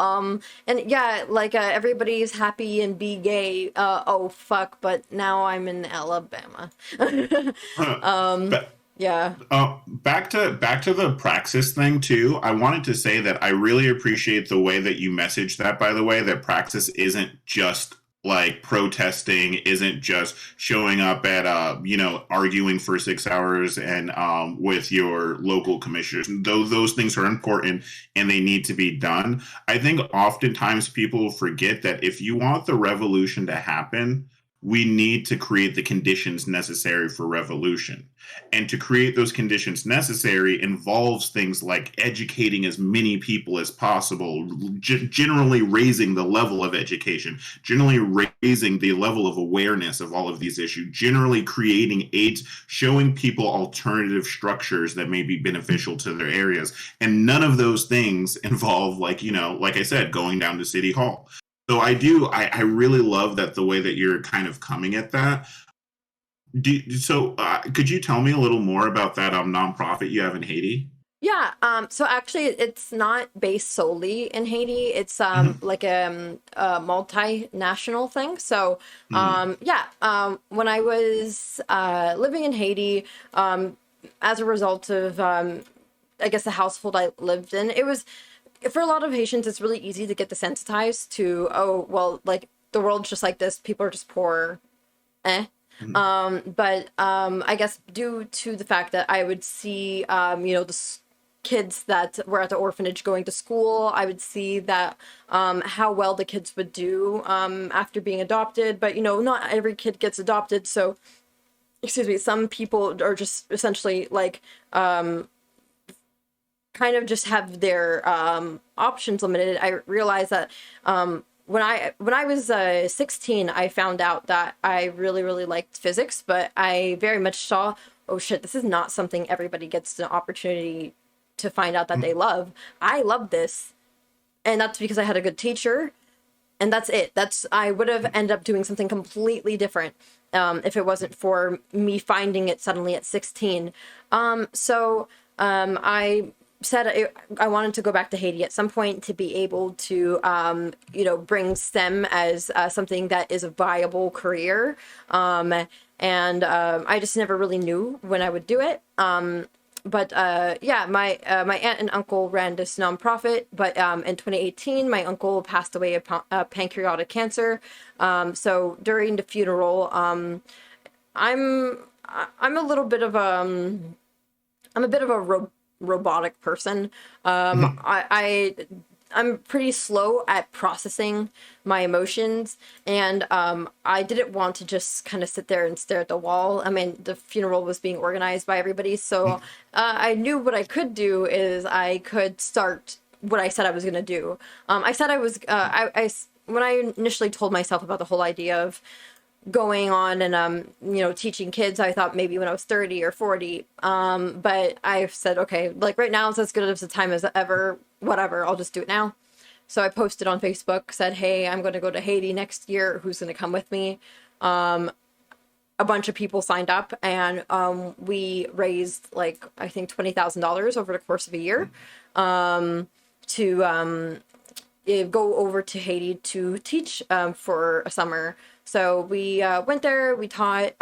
Speaker 2: And yeah, like everybody's happy and be gay. Oh fuck, but now I'm in Alabama.
Speaker 1: But
Speaker 2: Yeah.
Speaker 1: back to the Praxis thing too. I wanted to say that I really appreciate the way that you message that. By the way, that Praxis isn't just like protesting, isn't just showing up at arguing for 6 hours and with your local commissioners. Though those things are important and they need to be done. I think oftentimes people forget that if you want the revolution to happen, we need to create the conditions necessary for revolution. And to create those conditions necessary involves things like educating as many people as possible, generally raising the level of education, generally raising the level of awareness of all of these issues, generally creating aids, showing people alternative structures that may be beneficial to their areas. And none of those things involve, like, like I said, going down to City Hall. So I really love that the way that you're kind of coming at that. Could you tell me a little more about that nonprofit you have in Haiti?
Speaker 2: Yeah, so actually it's not based solely in Haiti. It's
Speaker 1: Mhm.
Speaker 2: like a multinational thing. So
Speaker 1: Mhm.
Speaker 2: when I was living in Haiti, as a result of I guess the household I lived in, it was for a lot of Haitians it's really easy to get desensitized to, oh well, like the world's just like this, people are just poor. Eh.
Speaker 1: Mhm.
Speaker 2: But I guess due to the fact that I would see, kids that were at the orphanage going to school, I would see that how well the kids would do after being adopted. But not every kid gets adopted, so excuse me, some people are just essentially like kind of just have their options limited. I realized that when I was 16, I found out that I really, really liked physics, but I very much saw, oh shit, this is not something everybody gets an opportunity to find out that they love. I love this. And that's because I had a good teacher. And that's it. I would have ended up doing something completely different if it wasn't for me finding it suddenly at 16. I said I wanted to go back to Haiti at some point to be able to, bring STEM as something that is a viable career. I just never really knew when I would do it. My aunt and uncle ran this nonprofit, but in 2018, my uncle passed away of pancreatic cancer. So during the funeral, I'm a little bit of I'm a bit of a robotic person.
Speaker 1: Mhm.
Speaker 2: I'm pretty slow at processing my emotions, and I didn't want to just kind of sit there and stare at the wall. I mean, the funeral was being organized by everybody, so I knew what I could do is I could start what I said I was going to do. I said I was, when I initially told myself about the whole idea of going on and teaching kids, I thought maybe when I was 30 or 40, but I said, okay, like right now is as good as a time as ever, whatever, I'll just do it now. So I posted on Facebook, said, hey, I'm going to go to Haiti next year, who's going to come with me? A bunch of people signed up, and we raised like I think $20,000 over the course of a year to go over to Haiti to teach for a summer. So we went there, we taught,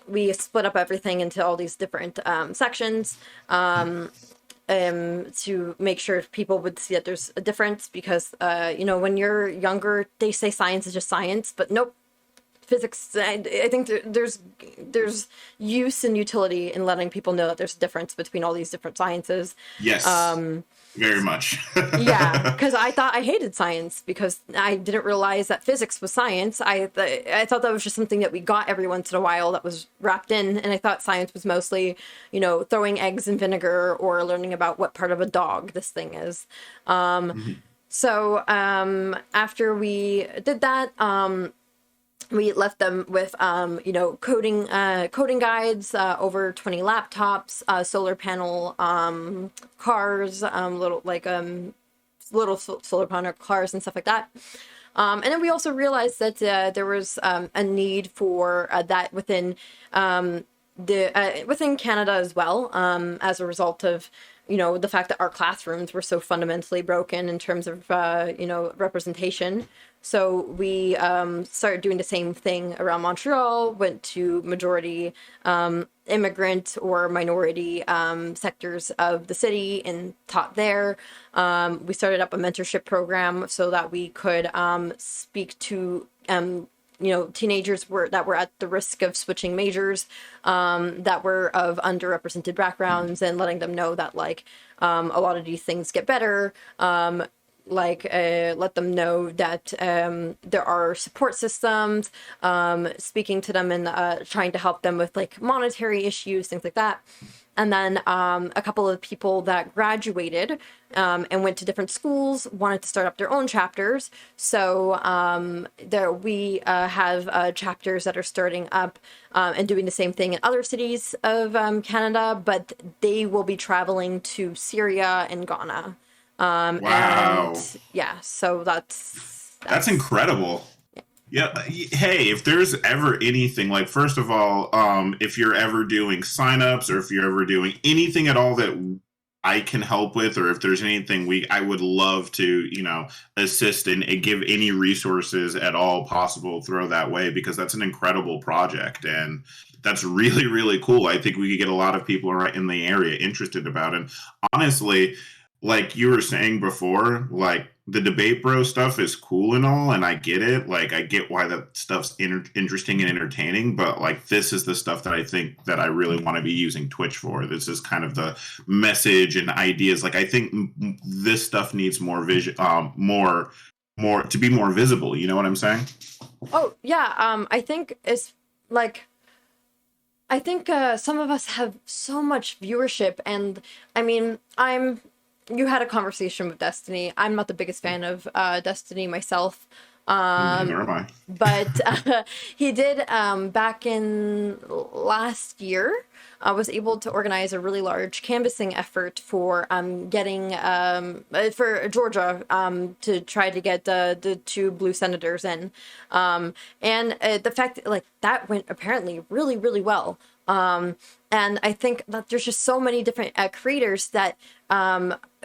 Speaker 2: we split up everything into all these different sections to make sure people would see that there's a difference because, when you're younger, they say science is just science, but nope. physics. I think there's use and utility in letting people know that there's a difference between all these different sciences.
Speaker 1: Yes, very much.
Speaker 2: Yeah, because I thought I hated science because I didn't realize that physics was science. I thought that was just something that we got every once in a while that was wrapped in, and I thought science was mostly, throwing eggs in vinegar or learning about what part of a dog this thing is. So after we did that, we left them with, coding guides, over 20 laptops, solar panel, cars, little solar panel cars and stuff like that. And then we also realized that there was a need for that within within Canada as well, as a result of the fact that our classrooms were so fundamentally broken in terms of representation. So we started doing the same thing around Montreal, went to majority immigrant or minority sectors of the city and taught there. We started up a mentorship program so that we could speak to teenagers that were at the risk of switching majors, that were of underrepresented backgrounds, and letting them know that a lot of these things get better. Let them know that there are support systems, speaking to them and trying to help them with monetary issues, things like that. And then a couple of people that graduated and went to different schools wanted to start up their own chapters. So we have chapters that are starting up and doing the same thing in other cities of Canada, but they will be traveling to Syria and Ghana.
Speaker 1: Wow.
Speaker 2: And yeah, so
Speaker 1: that's incredible. Yeah. Hey, if there's ever anything, first of all, if you're ever doing signups or if you're ever doing anything at all that I can help with, or if there's anything I would love to, assist and give any resources at all possible, throw that way, because that's an incredible project. And that's really, really cool. I think we could get a lot of people right in the area interested about it. And honestly, like you were saying before, the debate bro stuff is cool and all, and I get it. I get why that stuff's interesting and entertaining, but this is the stuff that I think that I really want to be using Twitch for. This is kind of the message and ideas. I think this stuff needs more vision, more to be more visible. You know what I'm saying?
Speaker 2: Oh yeah. I think it's some of us have so much viewership, and I mean, you had a conversation with Destiny. I'm not the biggest fan of Destiny myself.
Speaker 1: Never mind.
Speaker 2: But he did, back in last year, was able to organize a really large canvassing effort for getting for Georgia, to try to get the 2 blue senators in. And the fact that that went apparently really, really well. And I think that there's just so many different creators that,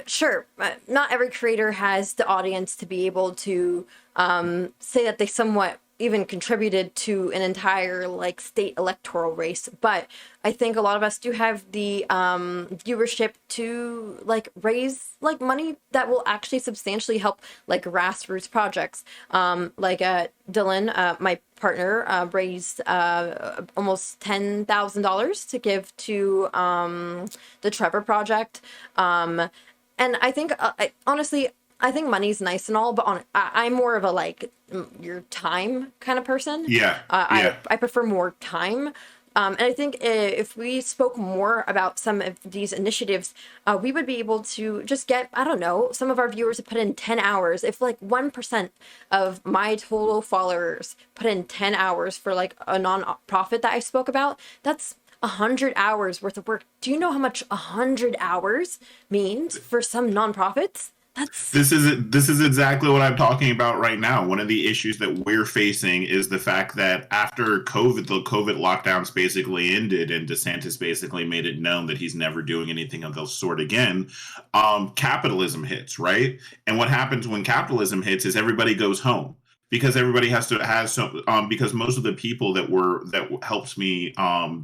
Speaker 2: sure, not every creator has the audience to be able to say that they somewhat even contributed to an entire state electoral race, but I think a lot of us do have the viewership to raise money that will actually substantially help grassroots projects. Dylan, my partner, raised almost $10,000 to give to the Trevor Project, and I think honestly, I think money's nice and all, but I'm more of a your time kind of person.
Speaker 1: Yeah.
Speaker 2: I prefer more time. And I think if we spoke more about some of these initiatives, we would be able to just get, I don't know, some of our viewers to put in 10 hours. If 1% of my total followers put in 10 hours for a non-profit that I spoke about, that's 100 hours worth of work. Do you know how much 100 hours means for some nonprofits?
Speaker 1: This is exactly what I'm talking about right now. One of the issues that we're facing is the fact that after COVID, the COVID lockdowns basically ended, and DeSantis basically made it known that he's never doing anything of the sort again. Capitalism hits, right? And what happens when capitalism hits is everybody goes home. because everybody has some because most of the people that helped me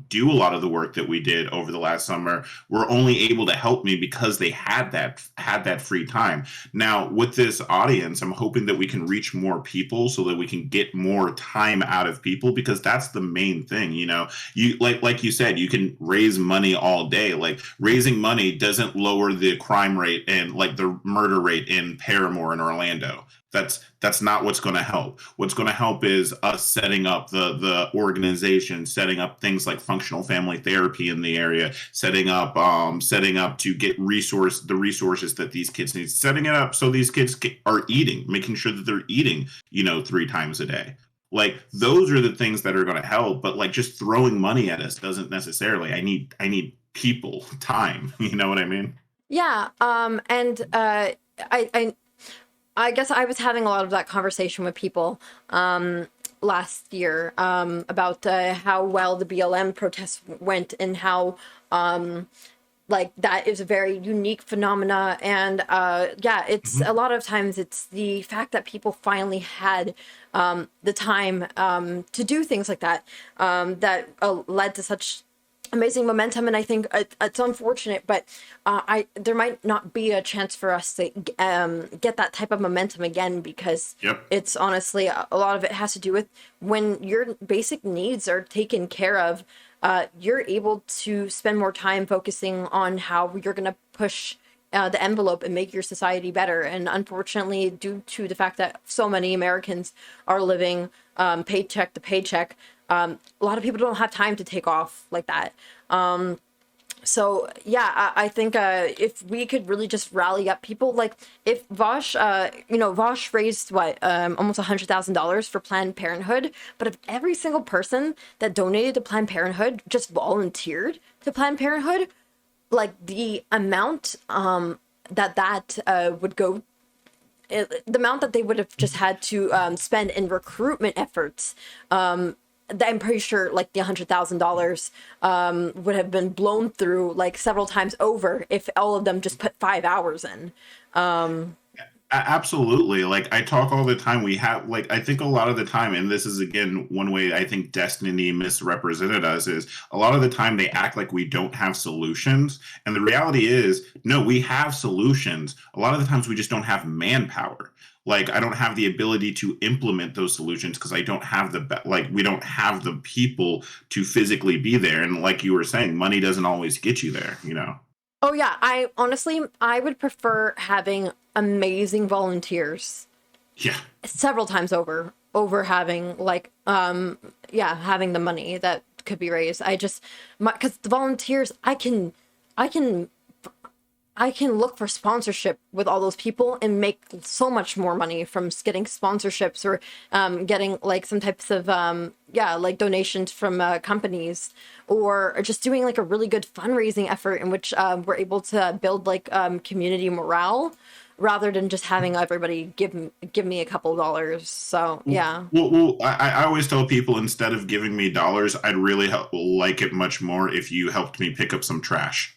Speaker 1: do a lot of the work that we did over the last summer were only able to help me because they had that free time. Now with this audience, I'm hoping that we can reach more people so that we can get more time out of people, because that's the main thing. You like you said, you can raise money all day. Like, raising money doesn't lower the crime rate and like the murder rate in Paramore in Orlando. That's not what's going to help. What's going to help is us setting up the organization, setting up things like functional family therapy in the area, setting up to get the resources that these kids need, setting it up so these kids are eating, making sure that they're eating 3 times a day. Like, those are the things that are going to help. But like, just throwing money at us doesn't necessarily. I need people, time. You know what I mean?
Speaker 2: Yeah. And I guess I was having a lot of that conversation with people last year about how well the BLM protests went, and how like that is a very unique phenomena. And it's a lot of times it's the fact that people finally had the time to do things like that that led to such amazing momentum. And I think it's unfortunate, but there might not be a chance for us to get that type of momentum again, because it's honestly, a lot of it has to do with when your basic needs are taken care of, you're able to spend more time focusing on how you're going to push the envelope and make your society better. And unfortunately, due to the fact that so many Americans are living paycheck to paycheck, a lot of people don't have time to take off like that. I think if we could really just rally up people, like if Vosh, Vosh raised almost $100,000 for Planned Parenthood, but if every single person that donated to Planned Parenthood just volunteered to Planned Parenthood, like the amount that would go, the amount that they would have just had to spend in recruitment efforts, I'm pretty sure like the $100,000 would have been blown through like several times over if all of them just put 5 hours in.
Speaker 1: Absolutely. Like, I talk all the time. We have, like, I think a lot of the time, and this is again one way I think destiny misrepresented us, is a lot of the time they act like we don't have solutions. And the reality is, no, we have solutions. A lot of the times we just don't have manpower. Like, I don't have the ability to implement those solutions because I don't have we don't have the people to physically be there. And like you were saying, money doesn't always get you there,
Speaker 2: Oh yeah, I honestly would prefer having amazing volunteers.
Speaker 1: Yeah.
Speaker 2: Several times over having like having the money that could be raised. Because the volunteers, I can look for sponsorship with all those people and make so much more money from getting sponsorships or getting like some types of like donations from companies, or just doing like a really good fundraising effort in which we're able to build like community morale, rather than just having everybody give me a couple of dollars. So yeah.
Speaker 1: Well, I always tell people, instead of giving me dollars, I'd really like it much more if you helped me pick up some trash.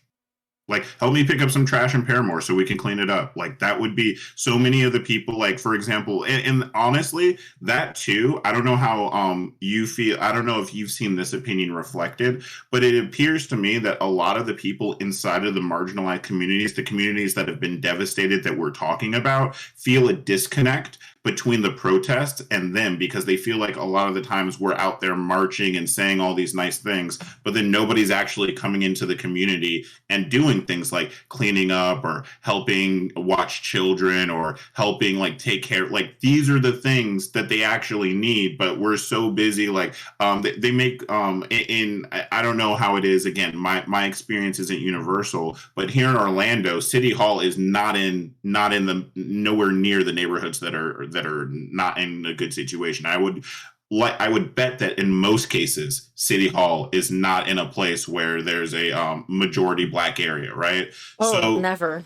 Speaker 1: Like, help me pick up some trash in Paramore so we can clean it up. Like, that would be so many of the people, like, for example, and honestly, that too, I don't know how you feel. I don't know if you've seen this opinion reflected, but it appears to me that a lot of the people inside of the marginalized communities, the communities that have been devastated that we're talking about, feel a disconnect between the protests and them, because they feel like a lot of the times we're out there marching and saying all these nice things, but then nobody's actually coming into the community and doing things like cleaning up or helping watch children or helping like take care. Like, these are the things that they actually need, but we're so busy. Like, they make I don't know how it is. Again, my experience isn't universal, but here in Orlando, City Hall is not in the nowhere near the neighborhoods that are not in a good situation. I would bet that in most cases, City Hall is not in a place where there's a majority Black area, right?
Speaker 2: Oh, so, never.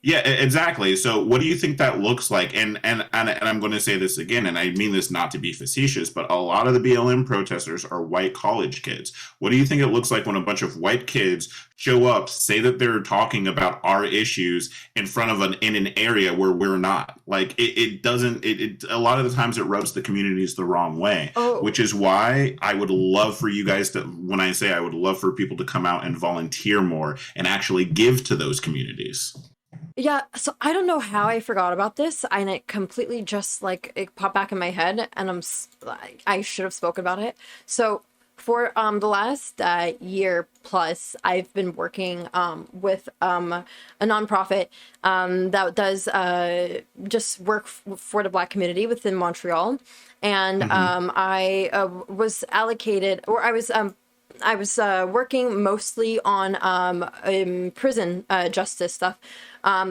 Speaker 1: Yeah, exactly. So what do you think that looks like? And I'm going to say this again, and I mean this not to be facetious, but a lot of the BLM protesters are white college kids. What do you think it looks like when a bunch of white kids show up, say that they're talking about our issues in front of an area where we're not? Like it doesn't it a lot of the times it rubs the communities the wrong way,
Speaker 2: Oh,
Speaker 1: which is why I would love for you guys to, when I say I would love for people to come out and volunteer more and actually give to those communities.
Speaker 2: yeah, so I don't know how I forgot about this, and it completely just like it popped back in my head, and I should have spoken about it. So for the last year plus, I've been working with a nonprofit that does just work for the Black community within Montreal, and
Speaker 1: Mm-hmm.
Speaker 2: I was allocated, or I was working mostly on prison justice stuff.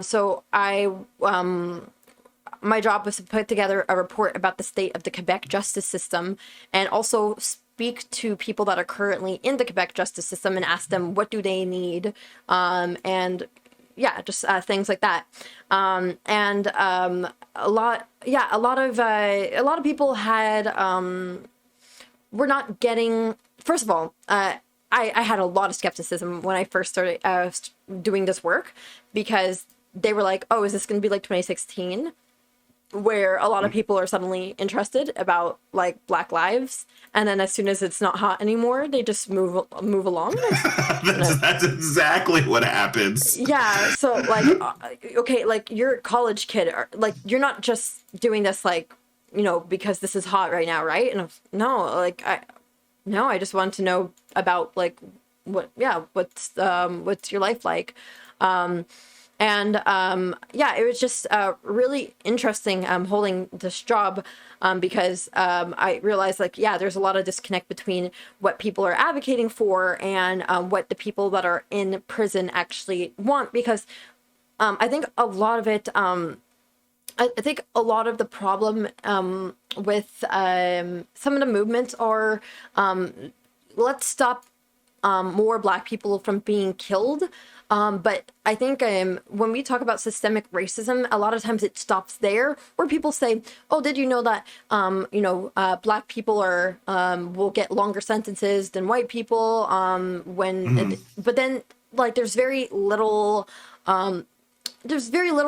Speaker 2: So my job was to put together a report about the state of the Quebec justice system, and also speak to people that are currently in the Quebec justice system and ask them what do they need, and yeah, just things like that. And a lot of people had we're not getting. First of all, I had a lot of skepticism when I first started doing this work, because they were like, "Oh, is this going to be like 2016, where a lot of people are suddenly interested about like Black lives, and then as soon as it's not hot anymore, they just move along?"
Speaker 1: That's exactly what happens.
Speaker 2: Yeah, so like, okay, like you're a college kid, or like you're not just doing this like, because this is hot right now, right? And no, like no, I just want to know about like what's your life like, yeah, it was just really interesting holding this job, because I realized like, yeah, there's a lot of disconnect between what people are advocating for and what the people that are in prison actually want, because I think a lot of it. I think a lot of the problem with some of the movements are, let's stop more Black people from being killed. But I think when we talk about systemic racism, a lot of times it stops there, where people say, "Oh, did you know that Black people are will get longer sentences than white people?"
Speaker 1: Mhm.
Speaker 2: But then like there's very little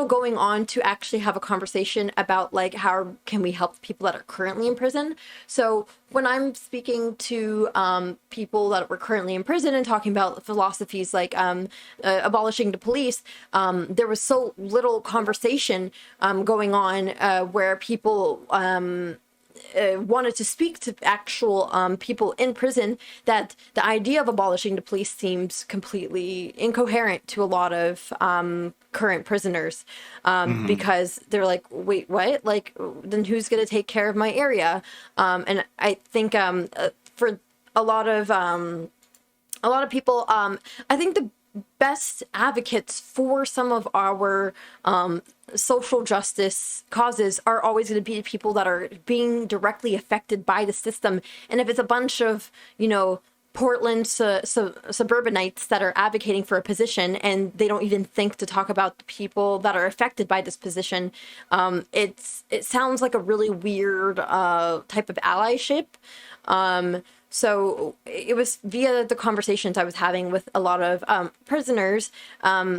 Speaker 2: going on to actually have a conversation about like how can we help people that are currently in prison. So when I'm speaking to people that were currently in prison and talking about philosophies like abolishing the police, there was so little conversation going on where people wanted to speak to actual people in prison, that the idea of abolishing the police seems completely incoherent to a lot of current prisoners,
Speaker 1: Mhm.
Speaker 2: because they're like, wait, what? Like, then who's going to take care of my area? And I think for a lot of people, I think the best advocates for some of our social justice causes are always going to be people that are being directly affected by the system. And if it's a bunch of, Portland suburbanites that are advocating for a position, and they don't even think to talk about the people that are affected by this position, it sounds like a really weird type of allyship. So it was via the conversations I was having with a lot of prisoners,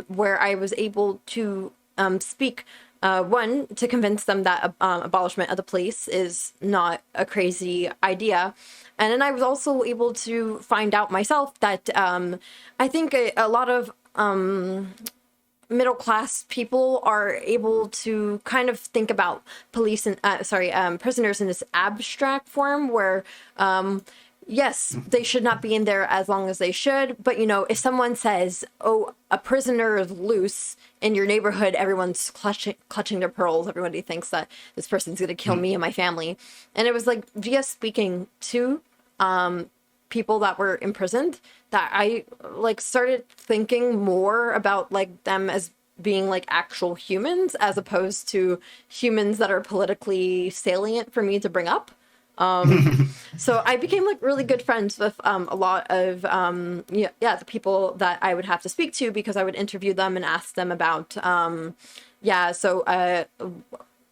Speaker 2: where I was able to speak, one, to convince them that abolishment of the police is not a crazy idea. And then I was also able to find out myself that I think a lot of middle class people are able to kind of think about police and prisoners in this abstract form, where yes, they should not be in there as long as they should. But, if someone says, "Oh, a prisoner is loose in your neighborhood," everyone's clutching their pearls. Everybody thinks that this person's going to kill me and my family. And it was like via speaking to people that were imprisoned that I like started thinking more about like them as being like actual humans, as opposed to humans that are politically salient for me to bring up. So I became like really good friends with a lot of the people that I would have to speak to, because I would interview them and ask them about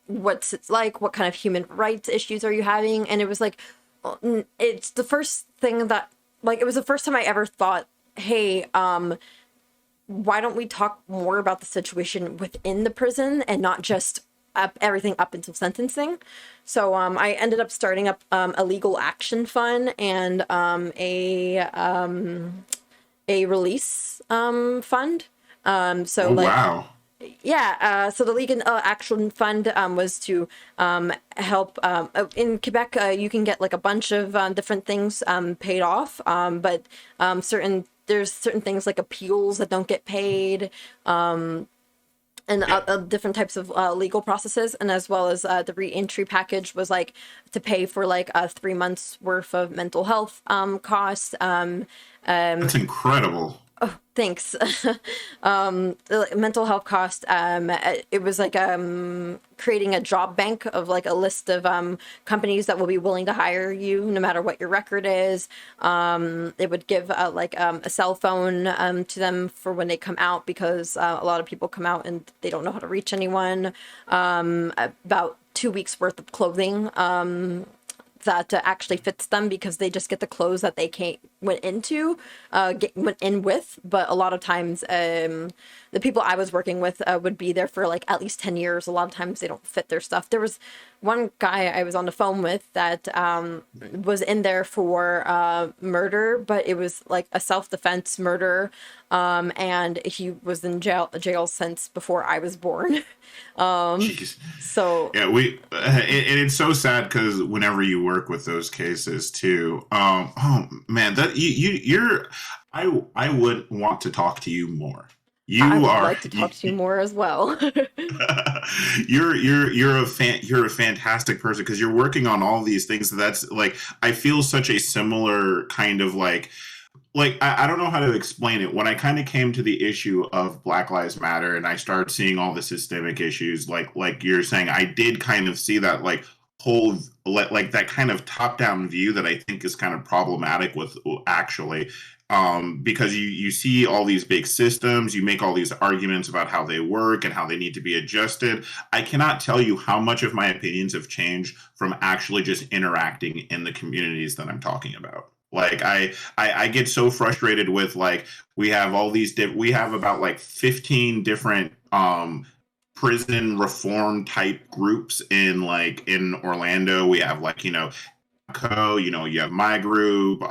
Speaker 2: what's it's like, what kind of human rights issues are you having? And it was like, it's the first thing that, like, it was the first time I ever thought, hey, why don't we talk more about the situation within the prison and not just everything up until sentencing? So I ended up starting up a legal action fund and a release fund. So
Speaker 1: Oh,
Speaker 2: like,
Speaker 1: wow.
Speaker 2: yeah, so the Legal Action Fund was to help. In Quebec, you can get like a bunch of different things paid off, but there's certain things like appeals that don't get paid, and different types of legal processes, and as well as the reentry package was like to pay for like 3 months worth of mental health costs.
Speaker 1: That's incredible.
Speaker 2: Thanks. The mental health cost, it was like creating a job bank of like a list of companies that will be willing to hire you no matter what your record is. It would give a cell phone to them for when they come out, because a lot of people come out and they don't know how to reach anyone. About 2 weeks worth of clothing that actually fits them, because they just get the clothes that they went in with. But a lot of times the people I was working with would be there for like at least 10 years. A lot of times they don't fit their stuff. There was one guy I was on the phone with that was in there for murder, but it was like a self-defense murder, and he was in jail since before I was born.
Speaker 1: Jeez.
Speaker 2: So
Speaker 1: Yeah, and it's so sad because whenever you work with those cases too, oh man, that I would want to talk to you more.
Speaker 2: I
Speaker 1: You
Speaker 2: would
Speaker 1: are
Speaker 2: like to talk to you more as well.
Speaker 1: you're a fantastic person because you're working on all these things. That's like I feel such a similar kind of I don't know how to explain it. When I kind of came to the issue of Black Lives Matter and I started seeing all the systemic issues, like you're saying, I did kind of see that whole like that kind of top down view that I think is kind of problematic with actually. Because you see all these big systems, you make all these arguments about how they work and how they need to be adjusted. I cannot tell you how much of my opinions have changed from actually just interacting in the communities that I'm talking about. Like I get so frustrated with we have all these we have about 15 different prison reform type groups in Orlando. We have you have my group,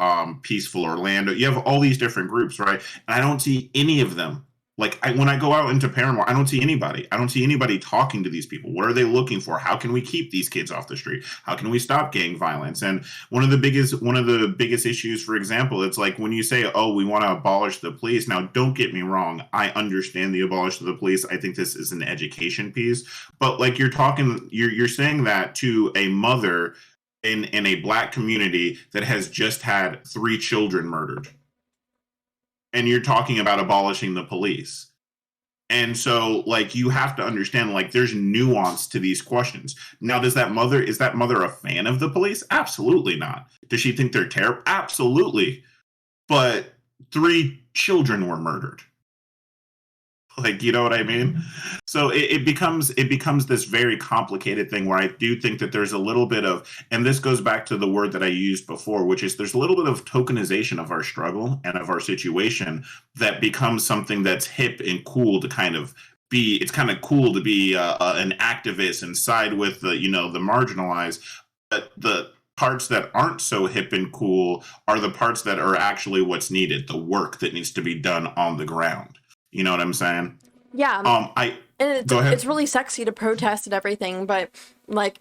Speaker 1: Peaceful Orlando. You have all these different groups, right? And I don't see any of them. When I go out into Paramore, I don't see anybody. I don't see anybody talking to these people. What are they looking for? How can we keep these kids off the street? How can we stop gang violence? And one of the biggest issues, for example, it's like when you say, "Oh, we want to abolish the police." Now, don't get me wrong. I understand the abolish of the police. I think this is an education piece. But you're saying that to a mother in a Black community that has just had 3 children murdered, and you're talking about abolishing the police. And so you have to understand there's nuance to these questions. Now, is that mother a fan of the police? Absolutely not. Does she think they're terrible? Absolutely. But 3 children were murdered. You know what I mean? So it becomes this very complicated thing where I do think that there's a little bit of, and this goes back to the word that I used before, which is there's a little bit of tokenization of our struggle and of our situation that becomes something that's hip and cool to kind of be. It's kind of cool to be an activist and side with the marginalized, but the parts that aren't so hip and cool are the parts that are actually what's needed, the work that needs to be done on the ground. You know what I'm saying?
Speaker 2: Yeah. And
Speaker 1: Go ahead.
Speaker 2: it's really sexy to protest and everything, but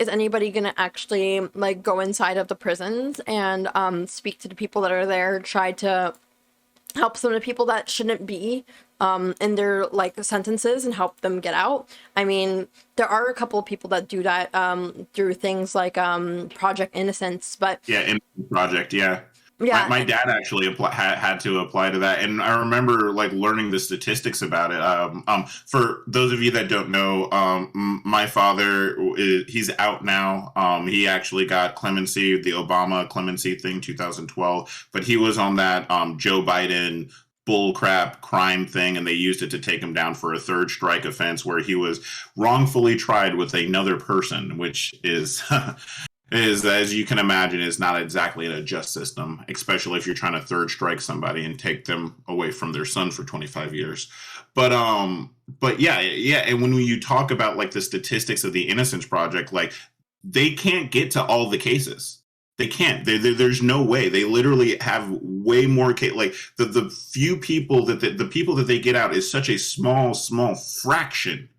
Speaker 2: is anybody gonna actually go inside of the prisons and speak to the people that are there, try to help some of the people that shouldn't be in their sentences and help them get out? I mean, there are a couple of people that do that through things like Project Innocence, but
Speaker 1: Yeah, in project, yeah.
Speaker 2: Yeah.
Speaker 1: My dad actually had to apply to that, and I remember like learning the statistics about it. For those of you that don't know, my father he's out now. He actually got clemency, the Obama clemency thing, 2012, but he was on that Joe Biden bullcrap crime thing, and they used it to take him down for a third strike offense where he was wrongfully tried with another person, which is is, as you can imagine, is not exactly a just system, especially if you're trying to third strike somebody and take them away from their son for 25 years. But yeah, and when you talk about like the statistics of the Innocence Project, like they can't get to all the cases. They can't. There's no way. They literally have way more like the few people that the people that they get out is such a small fraction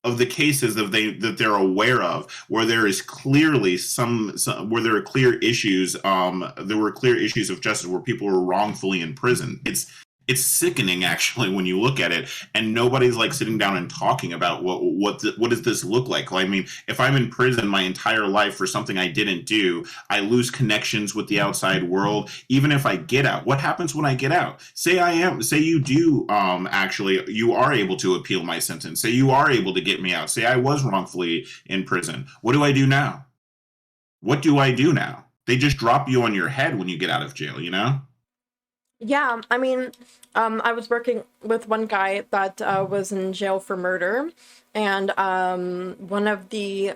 Speaker 1: of the cases that they're aware of, where there is clearly some where there are clear issues. There were clear issues of justice where people were wrongfully imprisoned. It's sickening actually when you look at it, and nobody's like sitting down and talking about what does this look like. I mean, if I'm in prison my entire life for something I didn't do, I lose connections with the outside world. Even if I get out, what happens when I get out? Say you do actually you are able to appeal my sentence. Say you are able to get me out. Say I was wrongfully in prison. What do I do now? What do I do now? They just drop you on your head when you get out of jail, you know?
Speaker 2: Yeah, I mean, I was working with one guy that was in jail for murder, and one of the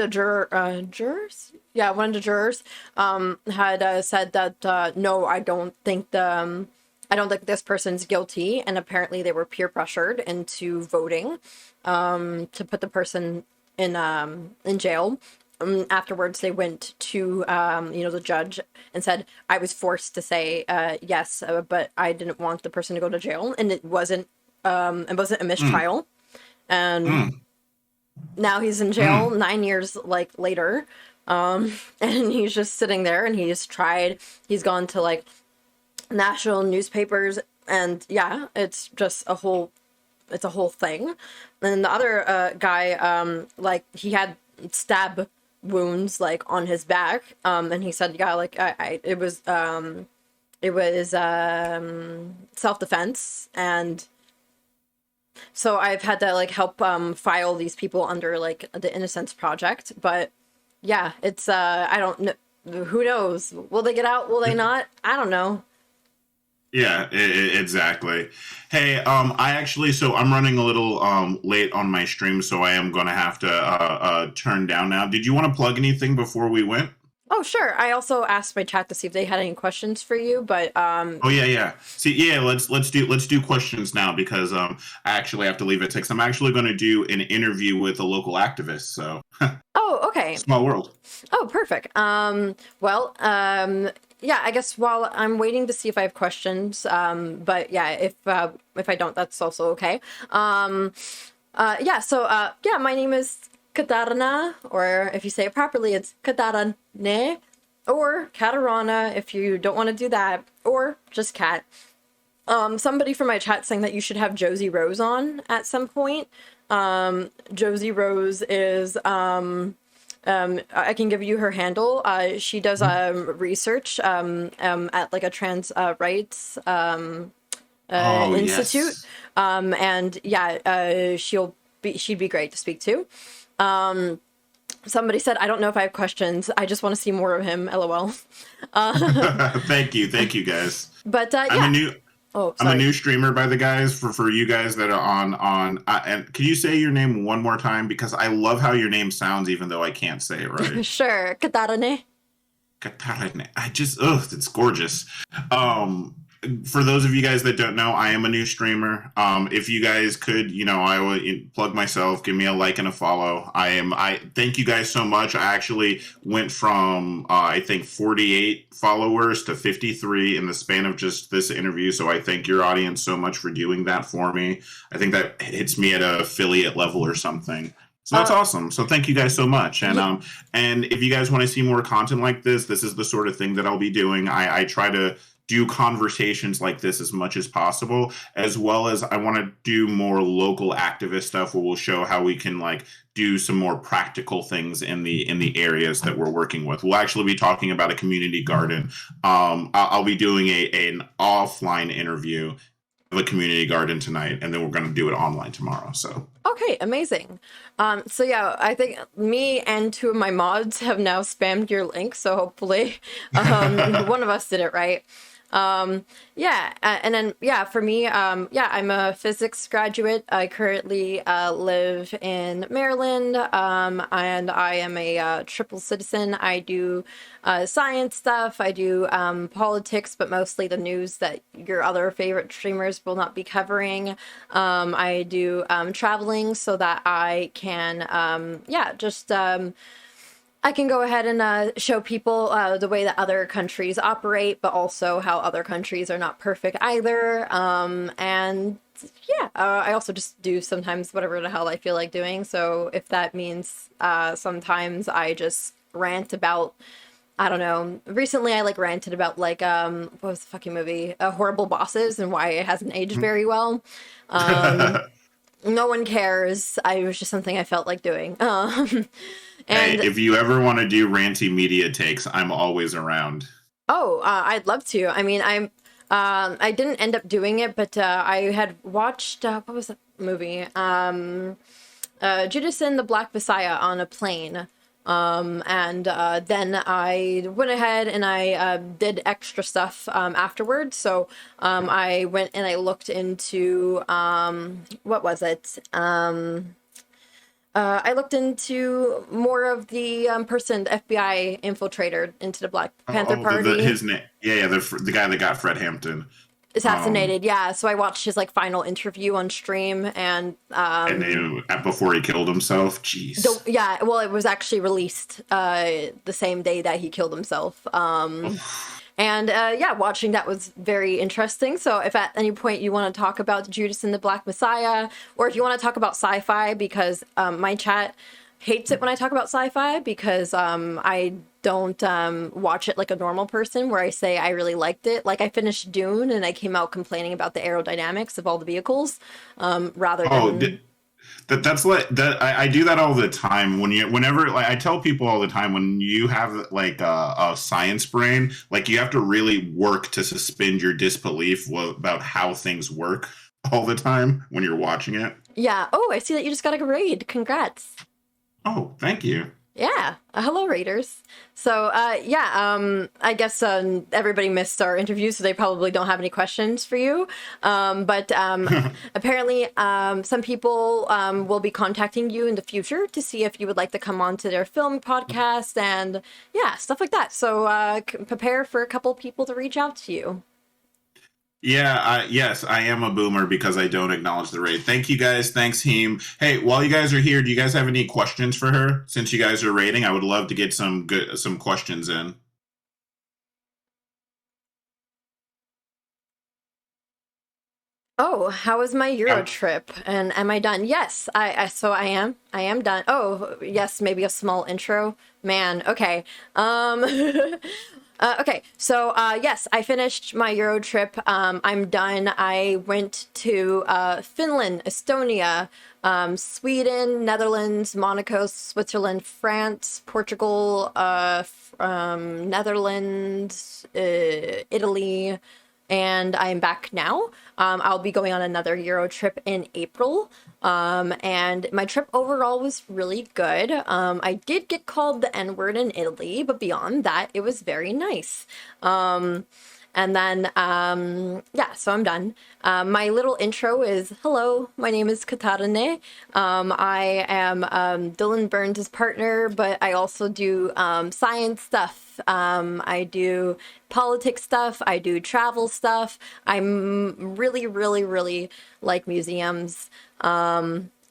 Speaker 2: jurors, yeah, one of the jurors had said that no, I don't think this person's guilty, and apparently they were peer pressured into voting to put the person in jail. Afterwards, they went to the judge and said, I was forced to say yes, but I didn't want the person to go to jail, and it wasn't a mistrial. And now he's in jail 9 years later, and he's just sitting there, and he's gone to like national newspapers, and yeah, it's just a whole thing. And the other guy, he had stab wounds like on his back, and he said, yeah, like it was self-defense, and so I've had to like help file these people under like the Innocence Project. But yeah, it's I don't know, who knows, will they get out, will they not, I don't know.
Speaker 1: Yeah, exactly. Hey, so I'm running a little late on my stream, so I am gonna have to turn down now. Did you want to plug anything before we went?
Speaker 2: Oh, sure. I also asked my chat to see if they had any questions for you, but
Speaker 1: Oh yeah. See, yeah, let's do questions now, because I actually have to leave at 6. I'm actually going to do an interview with a local activist, so
Speaker 2: oh, okay.
Speaker 1: Small world.
Speaker 2: Oh, perfect. Yeah, I guess while I'm waiting to see if I have questions, but yeah, if I don't, that's also okay. My name is Katarana, or if you say it properly, it's KataraNe, or Katarana if you don't want to do that, or just Kat. Somebody from my chat saying that you should have Josie Rose on at some point. Josie Rose is I can give you her handle. She does research at like a trans rights institute.
Speaker 1: Yes.
Speaker 2: And yeah, she'd be great to speak to. Somebody said, I don't know if I have questions. I just want to see more of him. LOL.
Speaker 1: Thank you guys.
Speaker 2: But yeah.
Speaker 1: I'm a new streamer by the guys for you guys that are on and can you say your name one more time, because I love how your name sounds even though I can't say it right.
Speaker 2: Sure. Katarane.
Speaker 1: It's gorgeous. For those of you guys that don't know, I am a new streamer. If you guys could, I would plug myself, give me a like and a follow. I thank you guys so much. I actually went from, I think 48 followers to 53 in the span of just this interview. So I thank your audience so much for doing that for me. I think that hits me at an affiliate level or something. So that's awesome. So thank you guys so much. And if you guys want to see more content like this is the sort of thing that I'll be doing. I try to do conversations like this as much as possible, as well as I want to do more local activist stuff where we'll show how we can like do some more practical things in the areas that we're working with. We'll actually be talking about a community garden. I'll be doing an offline interview of a community garden tonight, and then we're going to do it online tomorrow. So
Speaker 2: okay, amazing. So yeah, I think me and two of my mods have now spammed your link, so hopefully one of us did it right. Yeah, and then yeah, for me, yeah, I'm a physics graduate. I currently live in Maryland, and I am a triple citizen. I do science stuff, I do politics, but mostly the news that your other favorite streamers will not be covering. I do traveling so that I can, yeah, just I can go ahead and show people the way that other countries operate, but also how other countries are not perfect either. And yeah, I also just do sometimes whatever the hell I feel like doing. So if that means sometimes I just rant about, I don't know. Recently, I like ranted about like what was the fucking movie? Horrible Bosses and why it hasn't aged very well. No one cares. I was just something I felt like doing.
Speaker 1: hey,
Speaker 2: And
Speaker 1: if you ever want to do ranty media takes, I'm always around.
Speaker 2: oh, I'd love to. I mean, I didn't end up doing it, but I had watched what was that movie? Judas and the Black Messiah on a plane. And then I went ahead and I did extra stuff afterwards. So I went and I looked into what was it? I looked into more of the person, the FBI infiltrator into the Black Panther Party.
Speaker 1: His name, yeah, the guy that got Fred Hampton
Speaker 2: Assassinated, yeah. So I watched his like final interview on stream, and
Speaker 1: then before he killed himself. Jeez.
Speaker 2: yeah, well, it was actually released the same day that he killed himself. And yeah, watching that was very interesting. So if at any point you want to talk about Judas and the Black Messiah, or if you want to talk about sci-fi, because my chat hates it when I talk about sci-fi, because I don't watch it like a normal person where I say I really liked it. Like I finished Dune and I came out complaining about the aerodynamics of all the vehicles rather than...
Speaker 1: That's like that. I do that all the time. Whenever like I tell people all the time, when you have like a science brain, like you have to really work to suspend your disbelief about how things work all the time when you're watching it.
Speaker 2: Yeah. Oh, I see that you just got a raid. Congrats.
Speaker 1: Oh, thank you.
Speaker 2: Yeah. Hello, Raiders. So, yeah, I guess everybody missed our interview, so they probably don't have any questions for you. But apparently, some people will be contacting you in the future to see if you would like to come on to their film podcast and, yeah, stuff like that. So prepare for a couple people to reach out to you.
Speaker 1: Yeah, yes, I am a boomer because I don't acknowledge the raid. Thank you guys. Thanks, Heem. Hey, while you guys are here, do you guys have any questions for her? Since you guys are raiding, I would love to get some questions in.
Speaker 2: Oh, how was my Euro trip? And am I done? Yes, so I am. I am done. Oh, yes, maybe a small intro. Man, okay. Okay, so yes, I finished my Euro trip. I'm done. I went to Finland, Estonia, Sweden, Netherlands, Monaco, Switzerland, France, Portugal, Netherlands, Italy, and I'm back now. I'll be going on another Euro trip in April. And my trip overall was really good. I did get called the N-word in Italy, but beyond that, it was very nice. And then, yeah, so I'm done. My little intro is, hello, my name is KataraNaStrmz. I am Dylan Burns' partner, but I also do science stuff. I do politics stuff. I do travel stuff. I'm really, really, really like museums.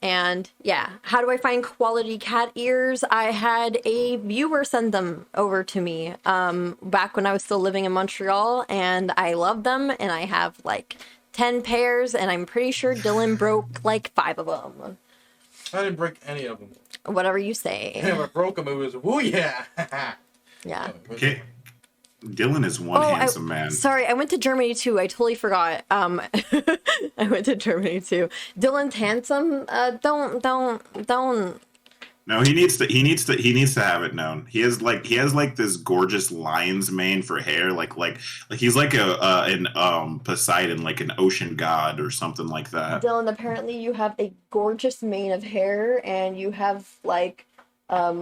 Speaker 2: And yeah, how do I find quality cat ears? I had a viewer send them over to me back when I was still living in Montreal, and I love them, and I have like 10 pairs, and I'm pretty sure Dylan broke like 5 of them.
Speaker 3: I didn't break any of them.
Speaker 2: Whatever you say.
Speaker 3: If I broke them, it was, woo yeah!
Speaker 2: Yeah.
Speaker 1: Okay. Dylan is one handsome man.
Speaker 2: Sorry, I went to Germany too. I totally forgot. I went to Germany too. Dylan's handsome. Don't.
Speaker 1: No, he needs to have it known. He has like this gorgeous lion's mane for hair, like he's like an Poseidon, like an ocean god or something like that.
Speaker 2: Dylan, apparently you have a gorgeous mane of hair, and you have like, I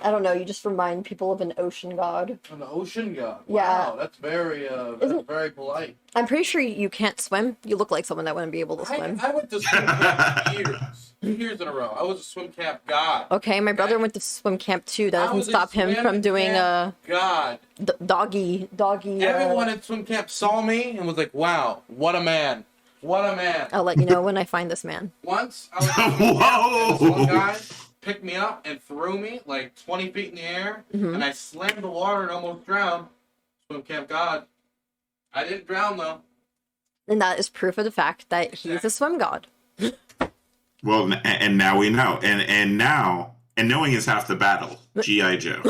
Speaker 2: don't know. You just remind people of an ocean god.
Speaker 3: An ocean god.
Speaker 2: Yeah.
Speaker 3: Wow, that's very very polite.
Speaker 2: I'm pretty sure you can't swim. You look like someone that wouldn't be able to swim.
Speaker 3: I went to swim camp years. 2 years in a row. I was a swim camp god.
Speaker 2: Okay, my brother went to swim camp too. That doesn't stop him from doing
Speaker 3: god.
Speaker 2: Doggy.
Speaker 3: Everyone at swim camp saw me and was like, "Wow, what a man! What a man!"
Speaker 2: I'll let you know when I find this man.
Speaker 3: Once I was this one guy picked me up and threw me like 20 feet in the air, and I slammed the water and almost drowned. Swim camp god. I didn't drown though.
Speaker 2: And that is proof of the fact that he's a swim god.
Speaker 1: Well, and now we know, and knowing is half the battle. G.I. Joe.